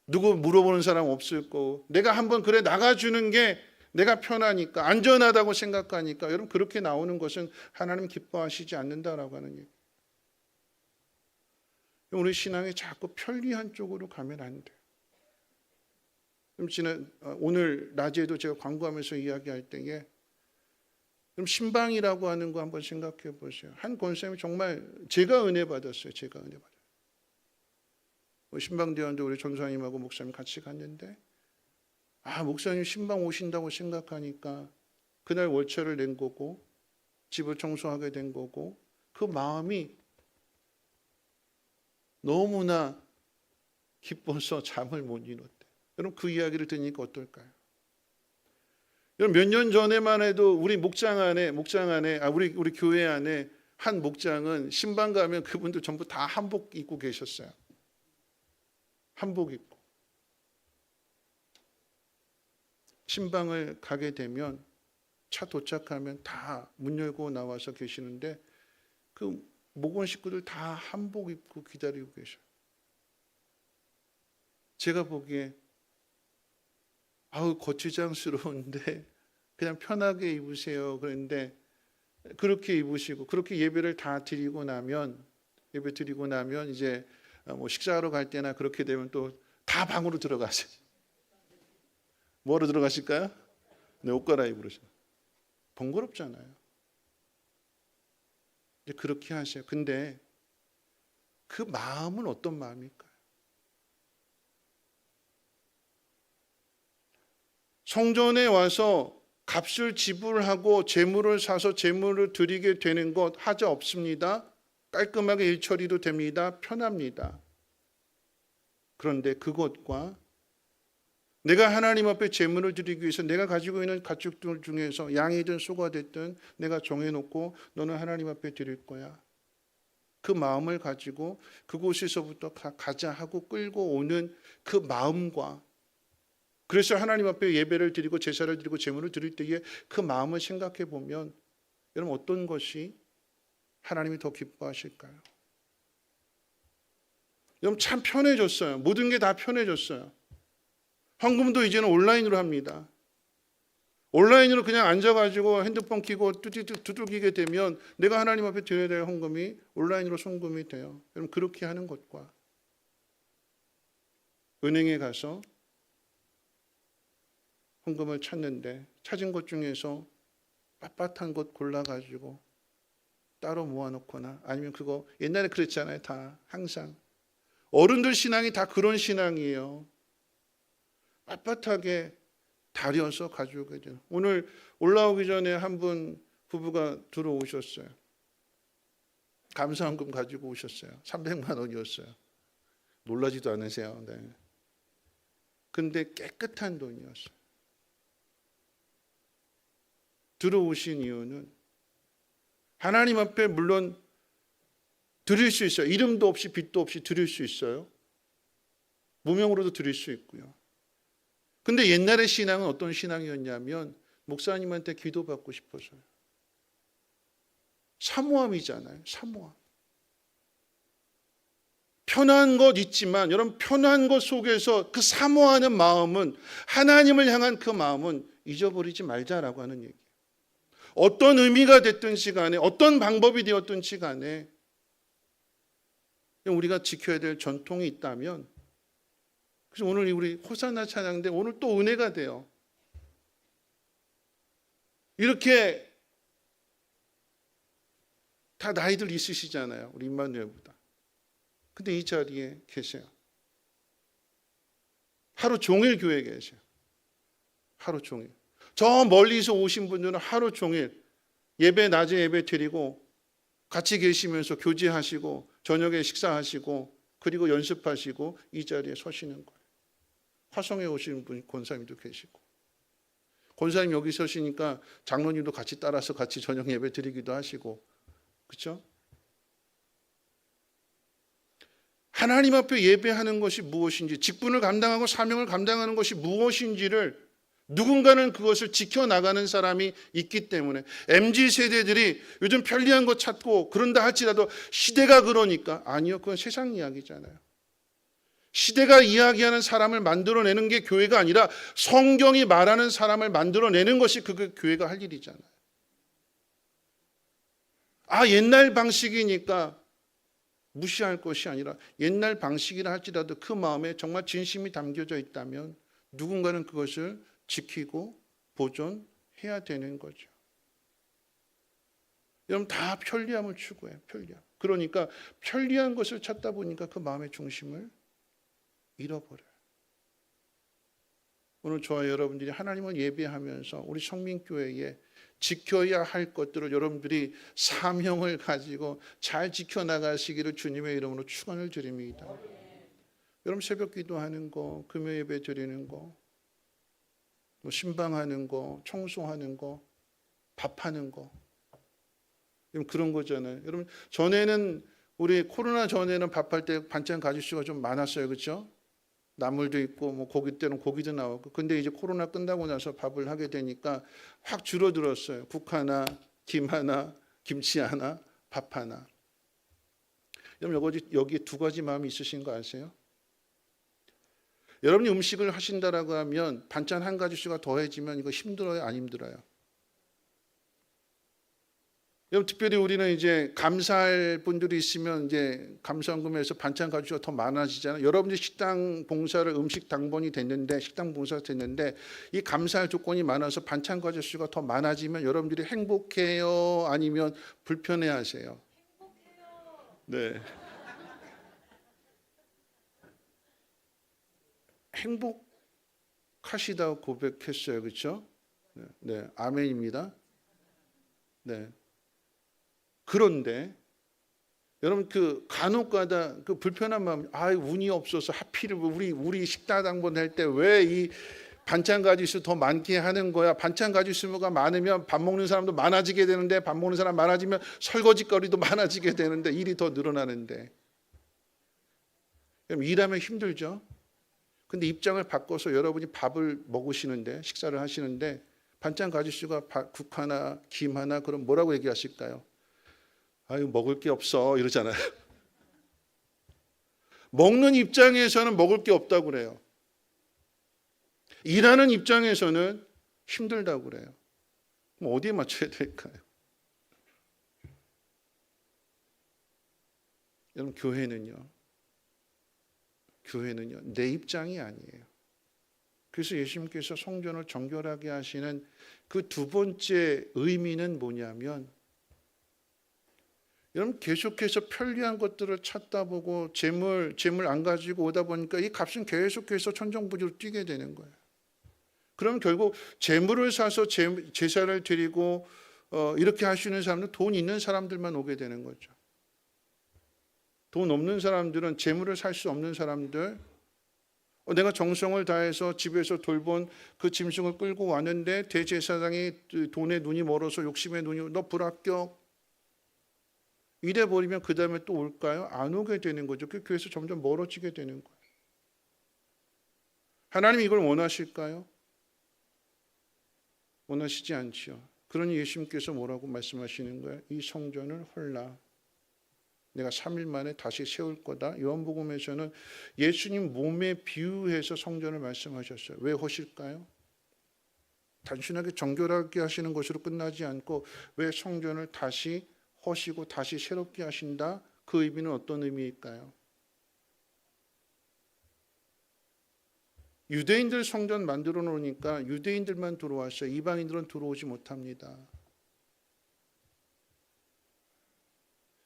누구 물어보는 사람 없을 거고 내가 한번 그래 나가주는 게 내가 편하니까 안전하다고 생각하니까 여러분 그렇게 나오는 것은 하나님 기뻐하시지 않는다라고 하는 얘기. 우리 신앙이 자꾸 편리한 쪽으로 가면 안 돼요. 오늘 낮에도 제가 광고하면서 이야기할 때에 그럼 신방이라고 하는 거 한번 생각해 보세요. 한 권사님이 정말 제가 은혜 받았어요. 제가 은혜 받았어요. 신방대원도 우리 전사님하고 목사님 같이 갔는데 목사님 신방 오신다고 생각하니까 그날 월차를 낸 거고 집을 청소하게 된 거고 그 마음이 너무나 기뻐서 잠을 못 이뤘대. 여러분 그 이야기를 들으니까 어떨까요? 여러분 몇 년 전에만 해도 우리 목장 안에 우리 교회 안에 한 목장은 신방 가면 그분들 전부 다 한복 입고 계셨어요. 한복 입고 신방을 가게 되면 차 도착하면 다 문 열고 나와서 계시는데 그 목원 식구들 다 한복 입고 기다리고 계셔요. 제가 보기에 거추장스러운데 그냥 편하게 입으세요. 그런데 그렇게 입으시고 그렇게 예배를 다 드리고 나면 이제 뭐 식사하러 갈 때나 그렇게 되면 또 다 방으로 들어가세요. 뭐로 들어가실까요? 네, 옷 갈아입으러. 번거롭잖아요. 이제 그렇게 하세요. 근데 그 마음은 어떤 마음일까요? 성전에 와서 값을 지불하고 재물을 사서 재물을 드리게 되는 것 하자 없습니다. 깔끔하게 일처리도 됩니다. 편합니다. 그런데 그것과 내가 하나님 앞에 재물을 드리기 위해서 내가 가지고 있는 가축들 중에서 양이든 소가 됐든 내가 정해놓고 너는 하나님 앞에 드릴 거야. 그 마음을 가지고 그곳에서부터 가자 하고 끌고 오는 그 마음과 그래서 하나님 앞에 예배를 드리고 제사를 드리고 제물을 드릴 때에 그 마음을 생각해 보면 여러분 어떤 것이 하나님이 더 기뻐하실까요? 여러분 참 편해졌어요. 모든 게 다 편해졌어요. 헌금도 이제는 온라인으로 합니다. 온라인으로 그냥 앉아가지고 핸드폰 켜고 두들기게 되면 내가 하나님 앞에 드려야 될 헌금이 온라인으로 송금이 돼요. 여러분 그렇게 하는 것과 은행에 가서 헌금을 찾는데 찾은 것 중에서 빳빳한 것 골라가지고 따로 모아놓거나 아니면 그거 옛날에 그랬잖아요. 다 항상 어른들 신앙이 다 그런 신앙이에요. 빳빳하게 다려서 가져오게 돼요. 오늘 올라오기 전에 한 분 부부가 들어오셨어요. 감사헌금 가지고 오셨어요. 300만 원이었어요. 놀라지도 않으세요. 네. 근데 깨끗한 돈이었어요. 들어오신 이유는 하나님 앞에 물론 드릴 수 있어요. 이름도 없이 빚도 없이 드릴 수 있어요. 무명으로도 드릴 수 있고요. 근데 옛날의 신앙은 어떤 신앙이었냐면 목사님한테 기도받고 싶어서요. 사모함이잖아요. 사모함. 편한 것 있지만 여러분 편한 것 속에서 그 사모하는 마음은 하나님을 향한 그 마음은 잊어버리지 말자라고 하는 얘기예요. 어떤 의미가 됐든지 간에 어떤 방법이 되었든지 간에 우리가 지켜야 될 전통이 있다면 그래서 오늘 우리 호산나 찬양대 오늘 또 은혜가 돼요. 이렇게 다 나이들 있으시잖아요. 우리 임마누엘보다. 근데 이 자리에 계세요. 하루 종일 교회에 계세요. 하루 종일. 저 멀리서 오신 분들은 하루 종일 예배 낮에 예배 드리고 같이 계시면서 교제하시고 저녁에 식사하시고 그리고 연습하시고 이 자리에 서시는 거예요. 화성에 오신 분 권사님도 계시고 권사님 여기 서시니까 장로님도 같이 따라서 같이 저녁 예배 드리기도 하시고 그렇죠? 하나님 앞에 예배하는 것이 무엇인지 직분을 감당하고 사명을 감당하는 것이 무엇인지를 누군가는 그것을 지켜나가는 사람이 있기 때문에 MZ세대들이 요즘 편리한 거 찾고 그런다 할지라도 시대가 그러니까 아니요. 그건 세상 이야기잖아요. 시대가 이야기하는 사람을 만들어내는 게 교회가 아니라 성경이 말하는 사람을 만들어내는 것이 그 교회가 할 일이잖아요. 옛날 방식이니까 무시할 것이 아니라 옛날 방식이라 할지라도 그 마음에 정말 진심이 담겨져 있다면 누군가는 그것을 지키고 보존해야 되는 거죠. 여러분 다 편리함을 추구해요. 편리함. 그러니까 편리한 것을 찾다 보니까 그 마음의 중심을 잃어버려요. 오늘 저와 여러분들이 하나님을 예배하면서 우리 성민교회에 지켜야 할 것들을 여러분들이 사명을 가지고 잘 지켜나가시기를 주님의 이름으로 축원을 드립니다. 여러분 새벽 기도하는 거, 금요 예배 드리는 거, 뭐 신방하는 거, 청소하는 거, 밥하는 거, 여러분 그런 거잖아요. 여러분 전에는 우리 코로나 전에는 밥할 때 반찬 가짓수가 좀 많았어요, 그렇죠? 나물도 있고 뭐 고기 때는 고기도 나오고. 근데 이제 코로나 끝나고 나서 밥을 하게 되니까 확 줄어들었어요. 국 하나, 김 하나, 김치 하나, 밥 하나. 여러분 여기 두 가지 마음이 있으신 거 아세요? 여러분이 음식을 하신다라고 하면 반찬 한 가지 수가 더해지면 이거 힘들어요, 안 힘들어요? 여러분 특별히 우리는 이제 감사할 분들이 있으면 이제 감사원금에서 반찬 가지수가 더 많아지잖아요. 여러분들이 식당 봉사를 음식 당번이 됐는데 식당 봉사가 됐는데 이 감사할 조건이 많아서 반찬 가지수가 더 많아지면 여러분들이 행복해요, 아니면 불편해하세요? 행복해요. 네. 행복하시다고 고백했어요, 그렇죠? 네, 아멘입니다. 네. 그런데 여러분 그 간혹가다 그 불편한 마음, 운이 없어서 하필 우리 식당당번 할 때 왜 이 반찬 가지수 더 많게 하는 거야? 반찬 가지수가 많으면 밥 먹는 사람도 많아지게 되는데 밥 먹는 사람 많아지면 설거지거리도 많아지게 되는데 일이 더 늘어나는데 일하면 힘들죠. 근데 입장을 바꿔서 여러분이 밥을 먹으시는데 식사를 하시는데 반찬 가지수가 국 하나, 김 하나, 그럼 뭐라고 얘기하실까요? 먹을 게 없어 이러잖아요. 먹는 입장에서는 먹을 게 없다고 그래요. 일하는 입장에서는 힘들다고 그래요. 그럼 어디에 맞춰야 될까요? 여러분 교회는요 내 입장이 아니에요. 그래서 예수님께서 성전을 정결하게 하시는 그 두 번째 의미는 뭐냐면 여러분 계속해서 편리한 것들을 찾다 보고 재물 안 가지고 오다 보니까 이 값은 계속해서 천정부지로 뛰게 되는 거예요. 그럼 결국 재물을 사서 제사를 드리고 이렇게 하시는 사람들은 돈 있는 사람들만 오게 되는 거죠. 돈 없는 사람들은 재물을 살 수 없는 사람들, 내가 정성을 다해서 집에서 돌본 그 짐승을 끌고 왔는데 대제사장이 돈에 눈이 멀어서 욕심에 눈이 너 불합격 이래 버리면 그 다음에 또 올까요? 안 오게 되는 거죠. 그 교회에서 점점 멀어지게 되는 거예요. 하나님 이걸 원하실까요? 원하시지 않지요. 그러니 예수님께서 뭐라고 말씀하시는 거예요? 이 성전을 헐라 내가 3일 만에 다시 세울 거다. 요한복음에서는 예수님 몸에 비유해서 성전을 말씀하셨어요. 왜 허실까요? 단순하게 정결하게 하시는 것으로 끝나지 않고 왜 성전을 다시 허시고 다시 새롭게 하신다? 그 의미는 어떤 의미일까요? 유대인들 성전 만들어 놓으니까 유대인들만 들어왔어요. 이방인들은 들어오지 못합니다.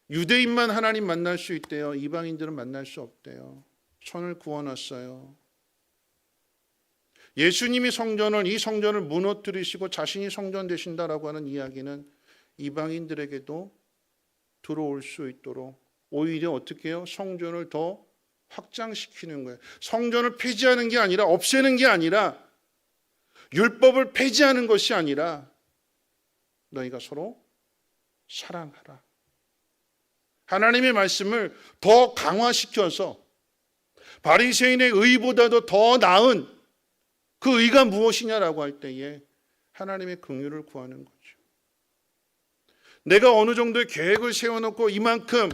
유대인만 하나님 만날 수 있대요. 이방인들은 만날 수 없대요. 선을 그어놨어요. 예수님이 이 성전을 무너뜨리시고 자신이 성전 되신다라고 하는 이야기는 이방인들에게도 들어올 수 있도록 오히려 어떻게 해요? 성전을 더 확장시키는 거예요. 성전을 폐지하는 게 아니라, 없애는 게 아니라, 율법을 폐지하는 것이 아니라 너희가 서로 사랑하라. 하나님의 말씀을 더 강화시켜서 바리새인의 의보다도 더 나은 그 의가 무엇이냐라고 할 때에 하나님의 긍휼을 구하는 거죠. 내가 어느 정도의 계획을 세워놓고 이만큼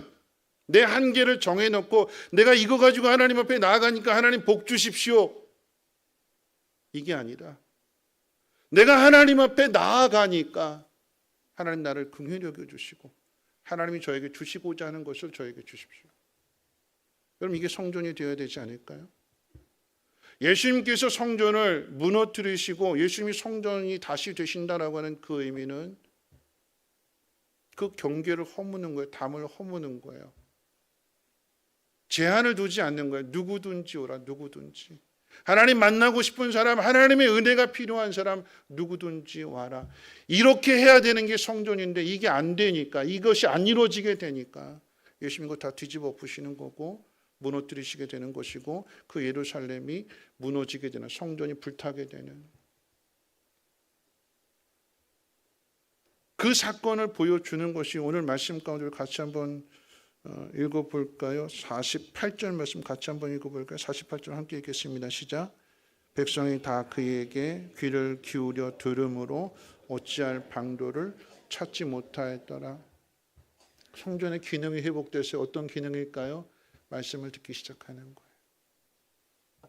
내 한계를 정해놓고 내가 이거 가지고 하나님 앞에 나아가니까 하나님 복 주십시오. 이게 아니라 내가 하나님 앞에 나아가니까 하나님 나를 긍휼히 여겨주시고 하나님이 저에게 주시고자 하는 것을 저에게 주십시오. 여러분, 이게 성전이 되어야 되지 않을까요? 예수님께서 성전을 무너뜨리시고 예수님이 성전이 다시 되신다라고 하는 그 의미는 그 경계를 허무는 거예요. 담을 허무는 거예요. 제한을 두지 않는 거예요. 누구든지 오라, 누구든지. 하나님 만나고 싶은 사람, 하나님의 은혜가 필요한 사람 누구든지 와라. 이렇게 해야 되는 게 성전인데 이게 안 되니까, 이것이 안 이루어지게 되니까 예수님 이거 다 뒤집어 엎으시는 거고 무너뜨리시게 되는 것이고 그 예루살렘이 무너지게 되는, 성전이 불타게 되는 그 사건을 보여주는 것이 오늘 말씀 가운데 같이 한번 읽어볼까요? 48절 말씀 같이 한번 읽어볼까요? 48절 함께 읽겠습니다. 시작. 백성이 다 그에게 귀를 기울여 들음으로 어찌할 방도를 찾지 못하였더라. 성전의 기능이 회복돼서 어떤 기능일까요? 말씀을 듣기 시작하는 거예요.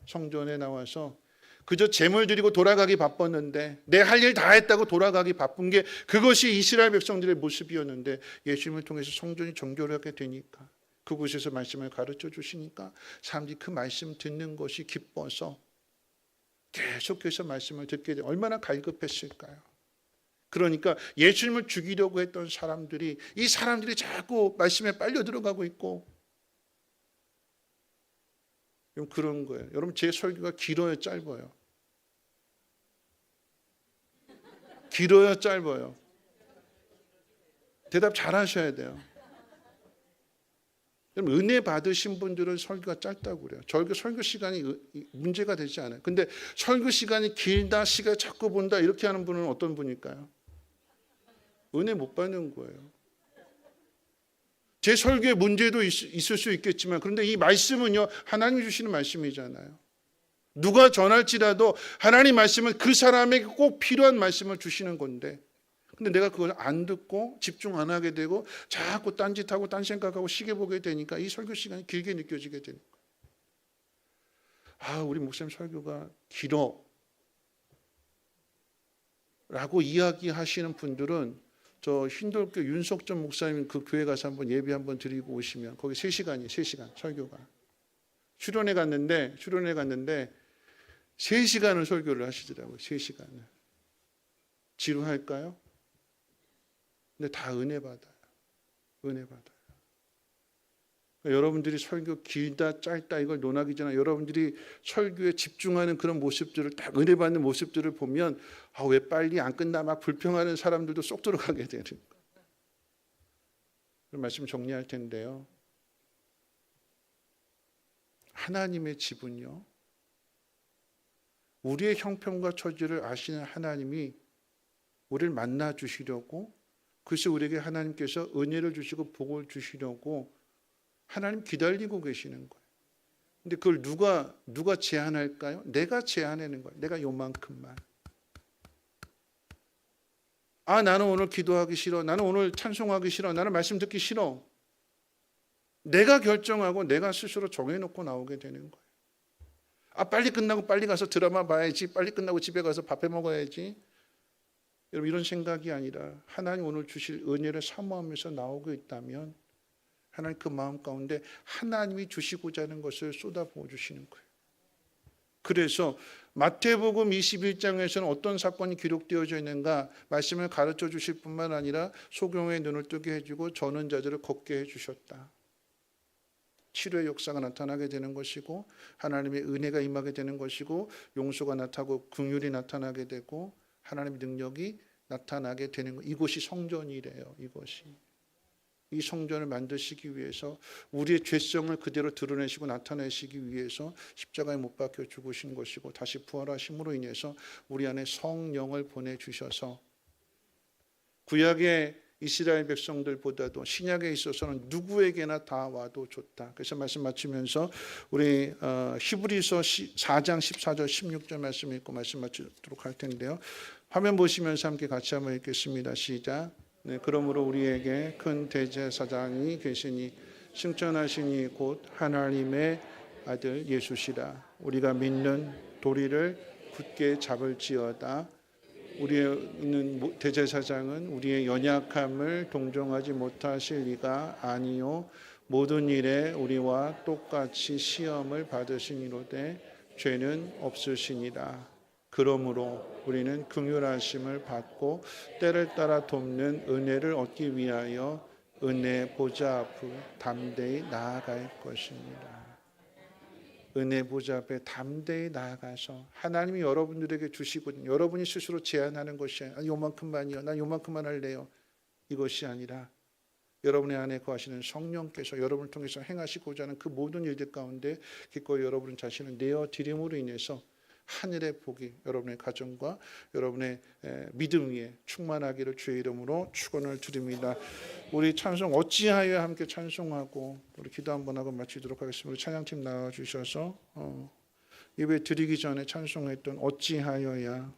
성전에 나와서 그저 제물 드리고 돌아가기 바빴는데, 내 할 일 다 했다고 돌아가기 바쁜 게 그것이 이스라엘 백성들의 모습이었는데 예수님을 통해서 성전이 정결하게 되니까, 그곳에서 말씀을 가르쳐 주시니까 사람들이 그 말씀 듣는 것이 기뻐서 계속해서 말씀을 듣게 돼. 얼마나 갈급했을까요? 그러니까 예수님을 죽이려고 했던 사람들이, 이 사람들이 자꾸 말씀에 빨려 들어가고 있고, 그런 거예요. 여러분, 제 설교가 길어요, 짧아요? 길어요, 짧아요? 대답 잘 하셔야 돼요. 여러분, 은혜 받으신 분들은 설교가 짧다고 그래요. 저희가 설교 시간이 문제가 되지 않아요. 근데 설교 시간이 길다, 시간 자꾸 본다 이렇게 하는 분은 어떤 분일까요? 은혜 못 받는 거예요. 제 설교에 문제도 있을 수 있겠지만, 그런데 이 말씀은요, 하나님이 주시는 말씀이잖아요. 누가 전할지라도 하나님 말씀은 그 사람에게 꼭 필요한 말씀을 주시는 건데, 근데 내가 그걸 안 듣고 집중 안 하게 되고 자꾸 딴짓하고 딴 생각하고 시계 보게 되니까 이 설교 시간이 길게 느껴지게 되는 거예요. 아, 우리 목사님 설교가 길어 라고 이야기하시는 분들은 저 흰돌교 윤석전 목사님 그 교회 가서 한번 예배 한번 드리고 오시면 거기 3시간이에요. 3시간 설교가. 수련회 갔는데 3시간을 설교를 하시더라고요. 3시간을. 지루할까요? 근데 다 은혜 받아요. 은혜 받아요. 그러니까 여러분들이 설교 길다 짧다 이걸 논하기 전에 여러분들이 설교에 집중하는 그런 모습들을, 딱 은혜 받는 모습들을 보면 왜 빨리 안 끝나 막 불평하는 사람들도 쏙 들어가게 되는 거예요. 말씀 정리할 텐데요. 하나님의 집은요, 우리의 형편과 처지를 아시는 하나님이 우리를 만나 주시려고, 그래서 우리에게 하나님께서 은혜를 주시고 복을 주시려고 하나님 기다리고 계시는 거예요. 근데 그걸 누가 제한할까요? 내가 제한하는 거예요. 내가 요만큼만. 나는 오늘 기도하기 싫어. 나는 오늘 찬송하기 싫어. 나는 말씀 듣기 싫어. 내가 결정하고 내가 스스로 정해놓고 나오게 되는 거예요. 빨리 끝나고 빨리 가서 드라마 봐야지. 빨리 끝나고 집에 가서 밥 해 먹어야지. 여러분, 이런 생각이 아니라 하나님 오늘 주실 은혜를 사모하면서 나오고 있다면 하나님 그 마음 가운데 하나님이 주시고자 하는 것을 쏟아부어 주시는 거예요. 그래서 마태복음 21장에서는 어떤 사건이 기록되어져 있는가 말씀을 가르쳐 주실 뿐만 아니라 소경의 눈을 뜨게 해주고 저는 자들을 걷게 해주셨다. 치료의 역사가 나타나게 되는 것이고 하나님의 은혜가 임하게 되는 것이고 용서가 나타나고 긍휼이 나타나게 되고 하나님의 능력이 나타나게 되는 거. 이곳이 성전이래요. 이곳이. 이 성전을 만드시기 위해서 우리의 죄성을 그대로 드러내시고 나타내시기 위해서 십자가에 못 박혀 죽으신 것이고 다시 부활하심으로 인해서 우리 안에 성령을 보내주셔서 구약의 이스라엘 백성들보다도 신약에 있어서는 누구에게나 다 와도 좋다. 그래서 말씀 마치면서 우리 히브리서 4장 14절 16절 말씀 읽고 말씀 마치도록 할 텐데요. 화면 보시면서 함께 같이 한번 읽겠습니다. 시작. 네, 그러므로 우리에게 큰 대제사장이 계시니 승천하시니 곧 하나님의 아들 예수시라. 우리가 믿는 도리를 굳게 잡을지어다. 우리의 있는 대제사장은 우리의 연약함을 동정하지 못하실 리가 아니요 모든 일에 우리와 똑같이 시험을 받으시니로되 죄는 없으시니라. 그러므로 우리는 긍휼하심을 받고 때를 따라 돕는 은혜를 얻기 위하여 은혜 보좌 앞으로 담대히 나아갈 것입니다. 은혜 보좌 앞에 담대히 나아가서 하나님이 여러분들에게 주시거든요. 여러분이 스스로 제안하는 것이 아니라 요만큼만이요. 난 요만큼만 할래요. 이것이 아니라 여러분의 안에 거하시는 성령께서 여러분을 통해서 행하시고자 하는 그 모든 일들 가운데 기꺼이 여러분 자신을 내어드림으로 인해서 하늘의 복이 여러분의 가정과 여러분의 믿음 위에 충만하기를 주의 이름으로 축원을 드립니다. 우리 찬송 어찌하여 함께 찬송하고 우리 기도 한번 하고 마치도록 하겠습니다. 우리 찬양팀 나와주셔서 예배 드리기 전에 찬송했던 어찌하여야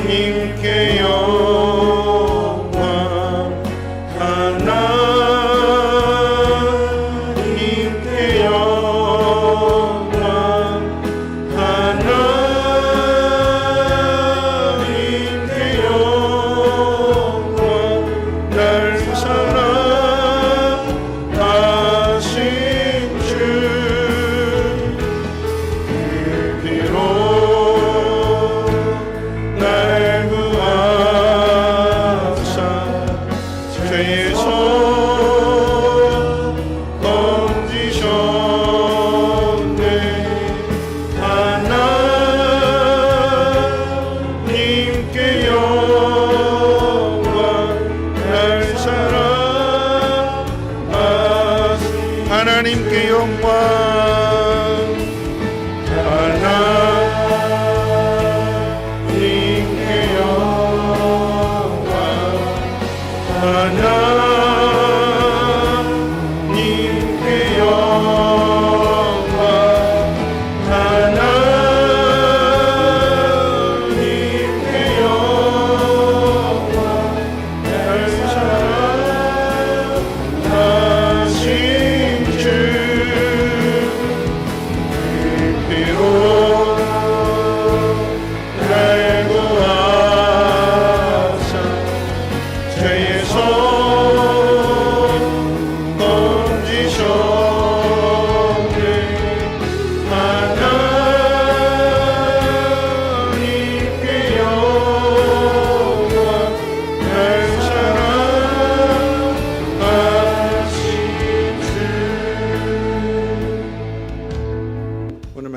하나님께 영광 하나님께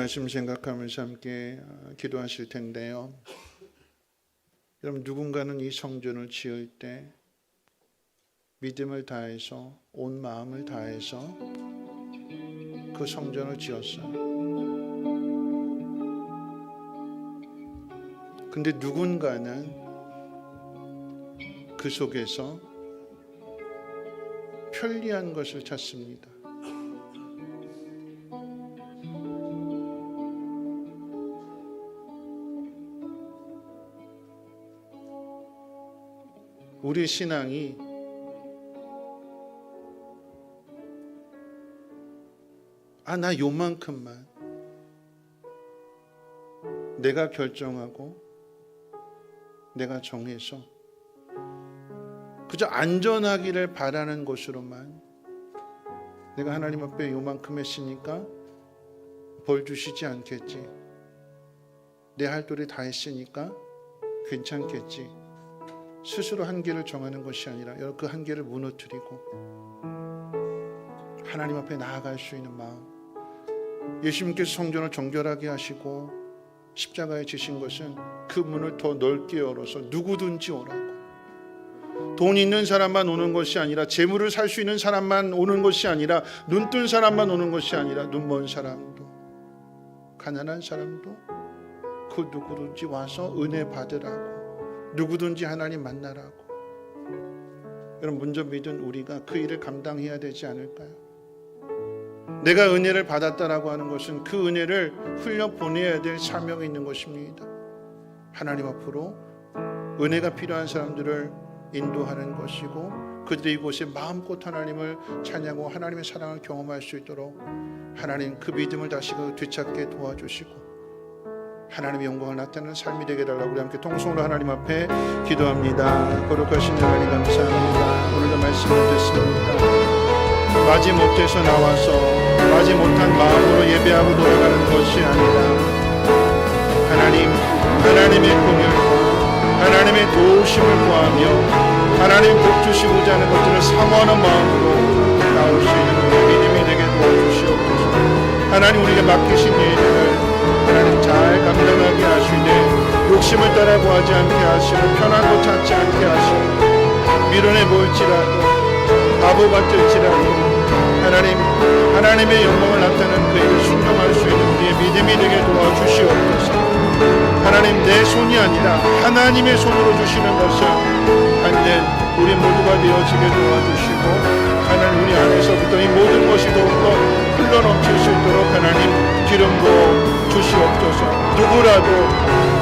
말씀 생각하면서 함께 기도하실 텐데요. 여러분, 누군가는 이 성전을 지을 때 믿음을 다해서, 온 마음을 다해서 그 성전을 지었어요. 근데 누군가는 그 속에서 편리한 것을 찾습니다. 우리 신앙이 나 요만큼만 내가 결정하고 내가 정해서 그저 안전하기를 바라는 것으로만, 내가 하나님 앞에 요만큼 했으니까 벌 주시지 않겠지, 내 할 도리 다 했으니까 괜찮겠지, 스스로 한계를 정하는 것이 아니라 그 한계를 무너뜨리고 하나님 앞에 나아갈 수 있는 마음. 예수님께서 성전을 정결하게 하시고 십자가에 지신 것은 그 문을 더 넓게 열어서 누구든지 오라고, 돈 있는 사람만 오는 것이 아니라, 재물을 살 수 있는 사람만 오는 것이 아니라, 눈 뜬 사람만 오는 것이 아니라, 눈 먼 사람도, 가난한 사람도 그 누구든지 와서 은혜 받으라고, 누구든지 하나님 만나라고. 여러분, 먼저 믿은 우리가 그 일을 감당해야 되지 않을까요? 내가 은혜를 받았다라고 하는 것은 그 은혜를 흘려보내야 될 사명이 있는 것입니다. 하나님 앞으로 은혜가 필요한 사람들을 인도하는 것이고, 그들이 이곳에 마음껏 하나님을 찬양하고 하나님의 사랑을 경험할 수 있도록 하나님 그 믿음을 다시 되찾게 도와주시고 하나님의 영광을 나타내는 삶이 되게 해달라고 우리 함께 통성으로 하나님 앞에 기도합니다. 거룩하신 하나님 감사합니다. 오늘도 말씀을 듣습니다. 마지못해서 나와서 마지못한 마음으로 예배하고 돌아가는 것이 아니라, 하나님의 공연과 하나님의 도우심을 구하며 하나님 복 주시고자 하는 것들을 사모하는 마음으로 나올 수 있는 우리의 믿음이 되게 도와주시옵소서. 하나님, 우리에게 맡기신 일을 하나님 잘 감당하게 하시되, 욕심을 따라 구하지 않게 하시고 편한 것 찾지 않게 하시고, 미련해 보일지라도 바보 같을지라도 하나님의 영광을 나타내는 그 일을 순종할 수 있는 우리의 믿음이 되게 도와주시옵소서. 하나님, 내 손이 아니라 하나님의 손으로 주시는 것을 받는 우리 모두가 되어지게 도와주시고, 하나님 우리 안에서부터 이 모든 것이 더욱더 흘러넘칠 수 있도록 하나님 기름 부어 주시옵소서. 누구라도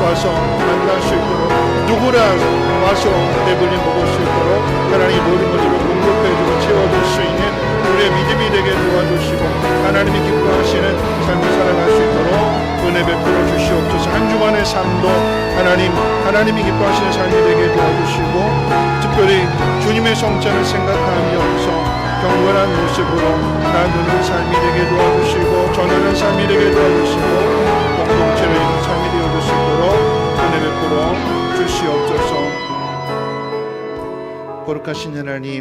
와서 만날 수 있도록, 누구라도 와서 배불리 먹을 수 있도록 하나님 모든 것들을 공급해주고 채워줄 수 있는 우리의 믿음이 되게 도와주시고, 하나님이 기뻐하시는 삶을 살아갈 수 있도록 은혜 베풀어 주시옵소서. 한 주간의 삶도 하나님이 기뻐하시는 삶이 되게 도와주시고, 특별히 주님의 성찬을 생각하면서 경건한 모습으로 나누는 삶이 되게 도와주시고, 전하는 삶이 되게 도와주시고, 공동체로 있는 삶이 되어줄 수 있도록 은혜 베풀어 주시옵소서. 거룩하신 하나님,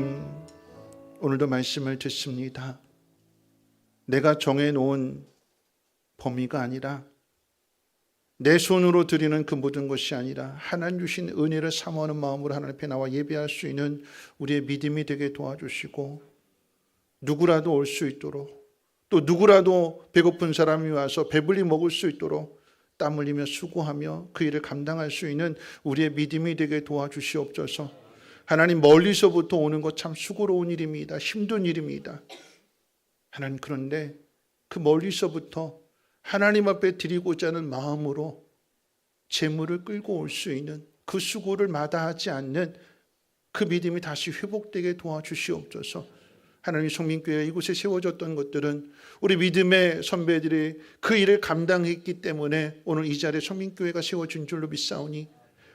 오늘도 말씀을 듣습니다. 내가 정해놓은 범위가 아니라, 내 손으로 드리는 그 모든 것이 아니라 하나님 주신 은혜를 사모하는 마음으로 하나님 앞에 나와 예배할 수 있는 우리의 믿음이 되게 도와주시고, 누구라도 올 수 있도록, 또 누구라도 배고픈 사람이 와서 배불리 먹을 수 있도록 땀 흘리며 수고하며 그 일을 감당할 수 있는 우리의 믿음이 되게 도와주시옵소서. 하나님, 멀리서부터 오는 것 참 수고로운 일입니다. 힘든 일입니다. 하나님, 그런데 그 멀리서부터 하나님 앞에 드리고자 하는 마음으로 재물을 끌고 올 수 있는 그 수고를 마다하지 않는 그 믿음이 다시 회복되게 도와주시옵소서. 하나님, 성민교회가 이곳에 세워졌던 것들은 우리 믿음의 선배들이 그 일을 감당했기 때문에 오늘 이 자리에 성민교회가 세워진 줄로 믿사오니,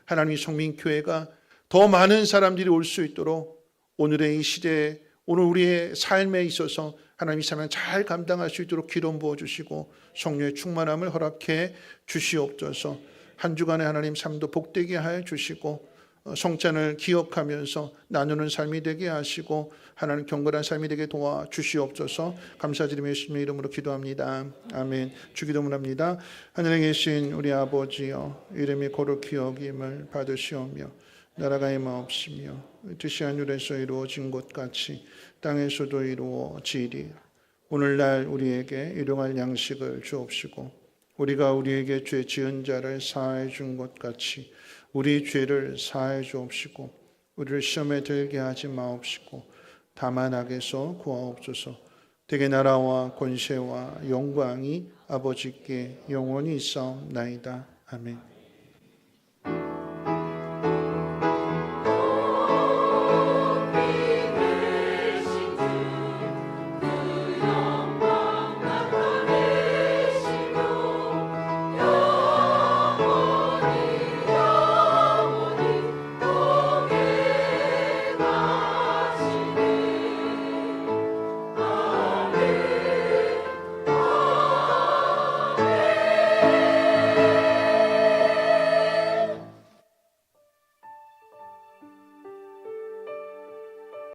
하나님, 성민교회가 더 많은 사람들이 올 수 있도록 오늘의 이 시대에, 오늘 우리의 삶에 있어서 하나님 이 삶을 잘 감당할 수 있도록 기름 부어주시고 성령의 충만함을 허락해 주시옵소서. 한 주간의 하나님 삶도 복되게 하여 주시고, 성찬을 기억하면서 나누는 삶이 되게 하시고 하나님 경건한 삶이 되게 도와 주시옵소서. 감사드리며 예수님의 이름으로 기도합니다. 아멘. 주기도문합니다. 하늘에 계신 우리 아버지여, 이름이 거룩히 여김을 받으시오며 나라가 임하옵시며 뜻이 하늘에서 이루어진 것 같이 땅에서도 이루어지리. 오늘날 우리에게 일용할 양식을 주옵시고 우리가 우리에게 죄 지은 자를 사하여 준 것 같이 우리 죄를 사하여 주옵시고 우리를 시험에 들게 하지 마옵시고 다만 악에서 구하옵소서. 대개 나라와 권세와 영광이 아버지께 영원히 있사옵나이다. 아멘.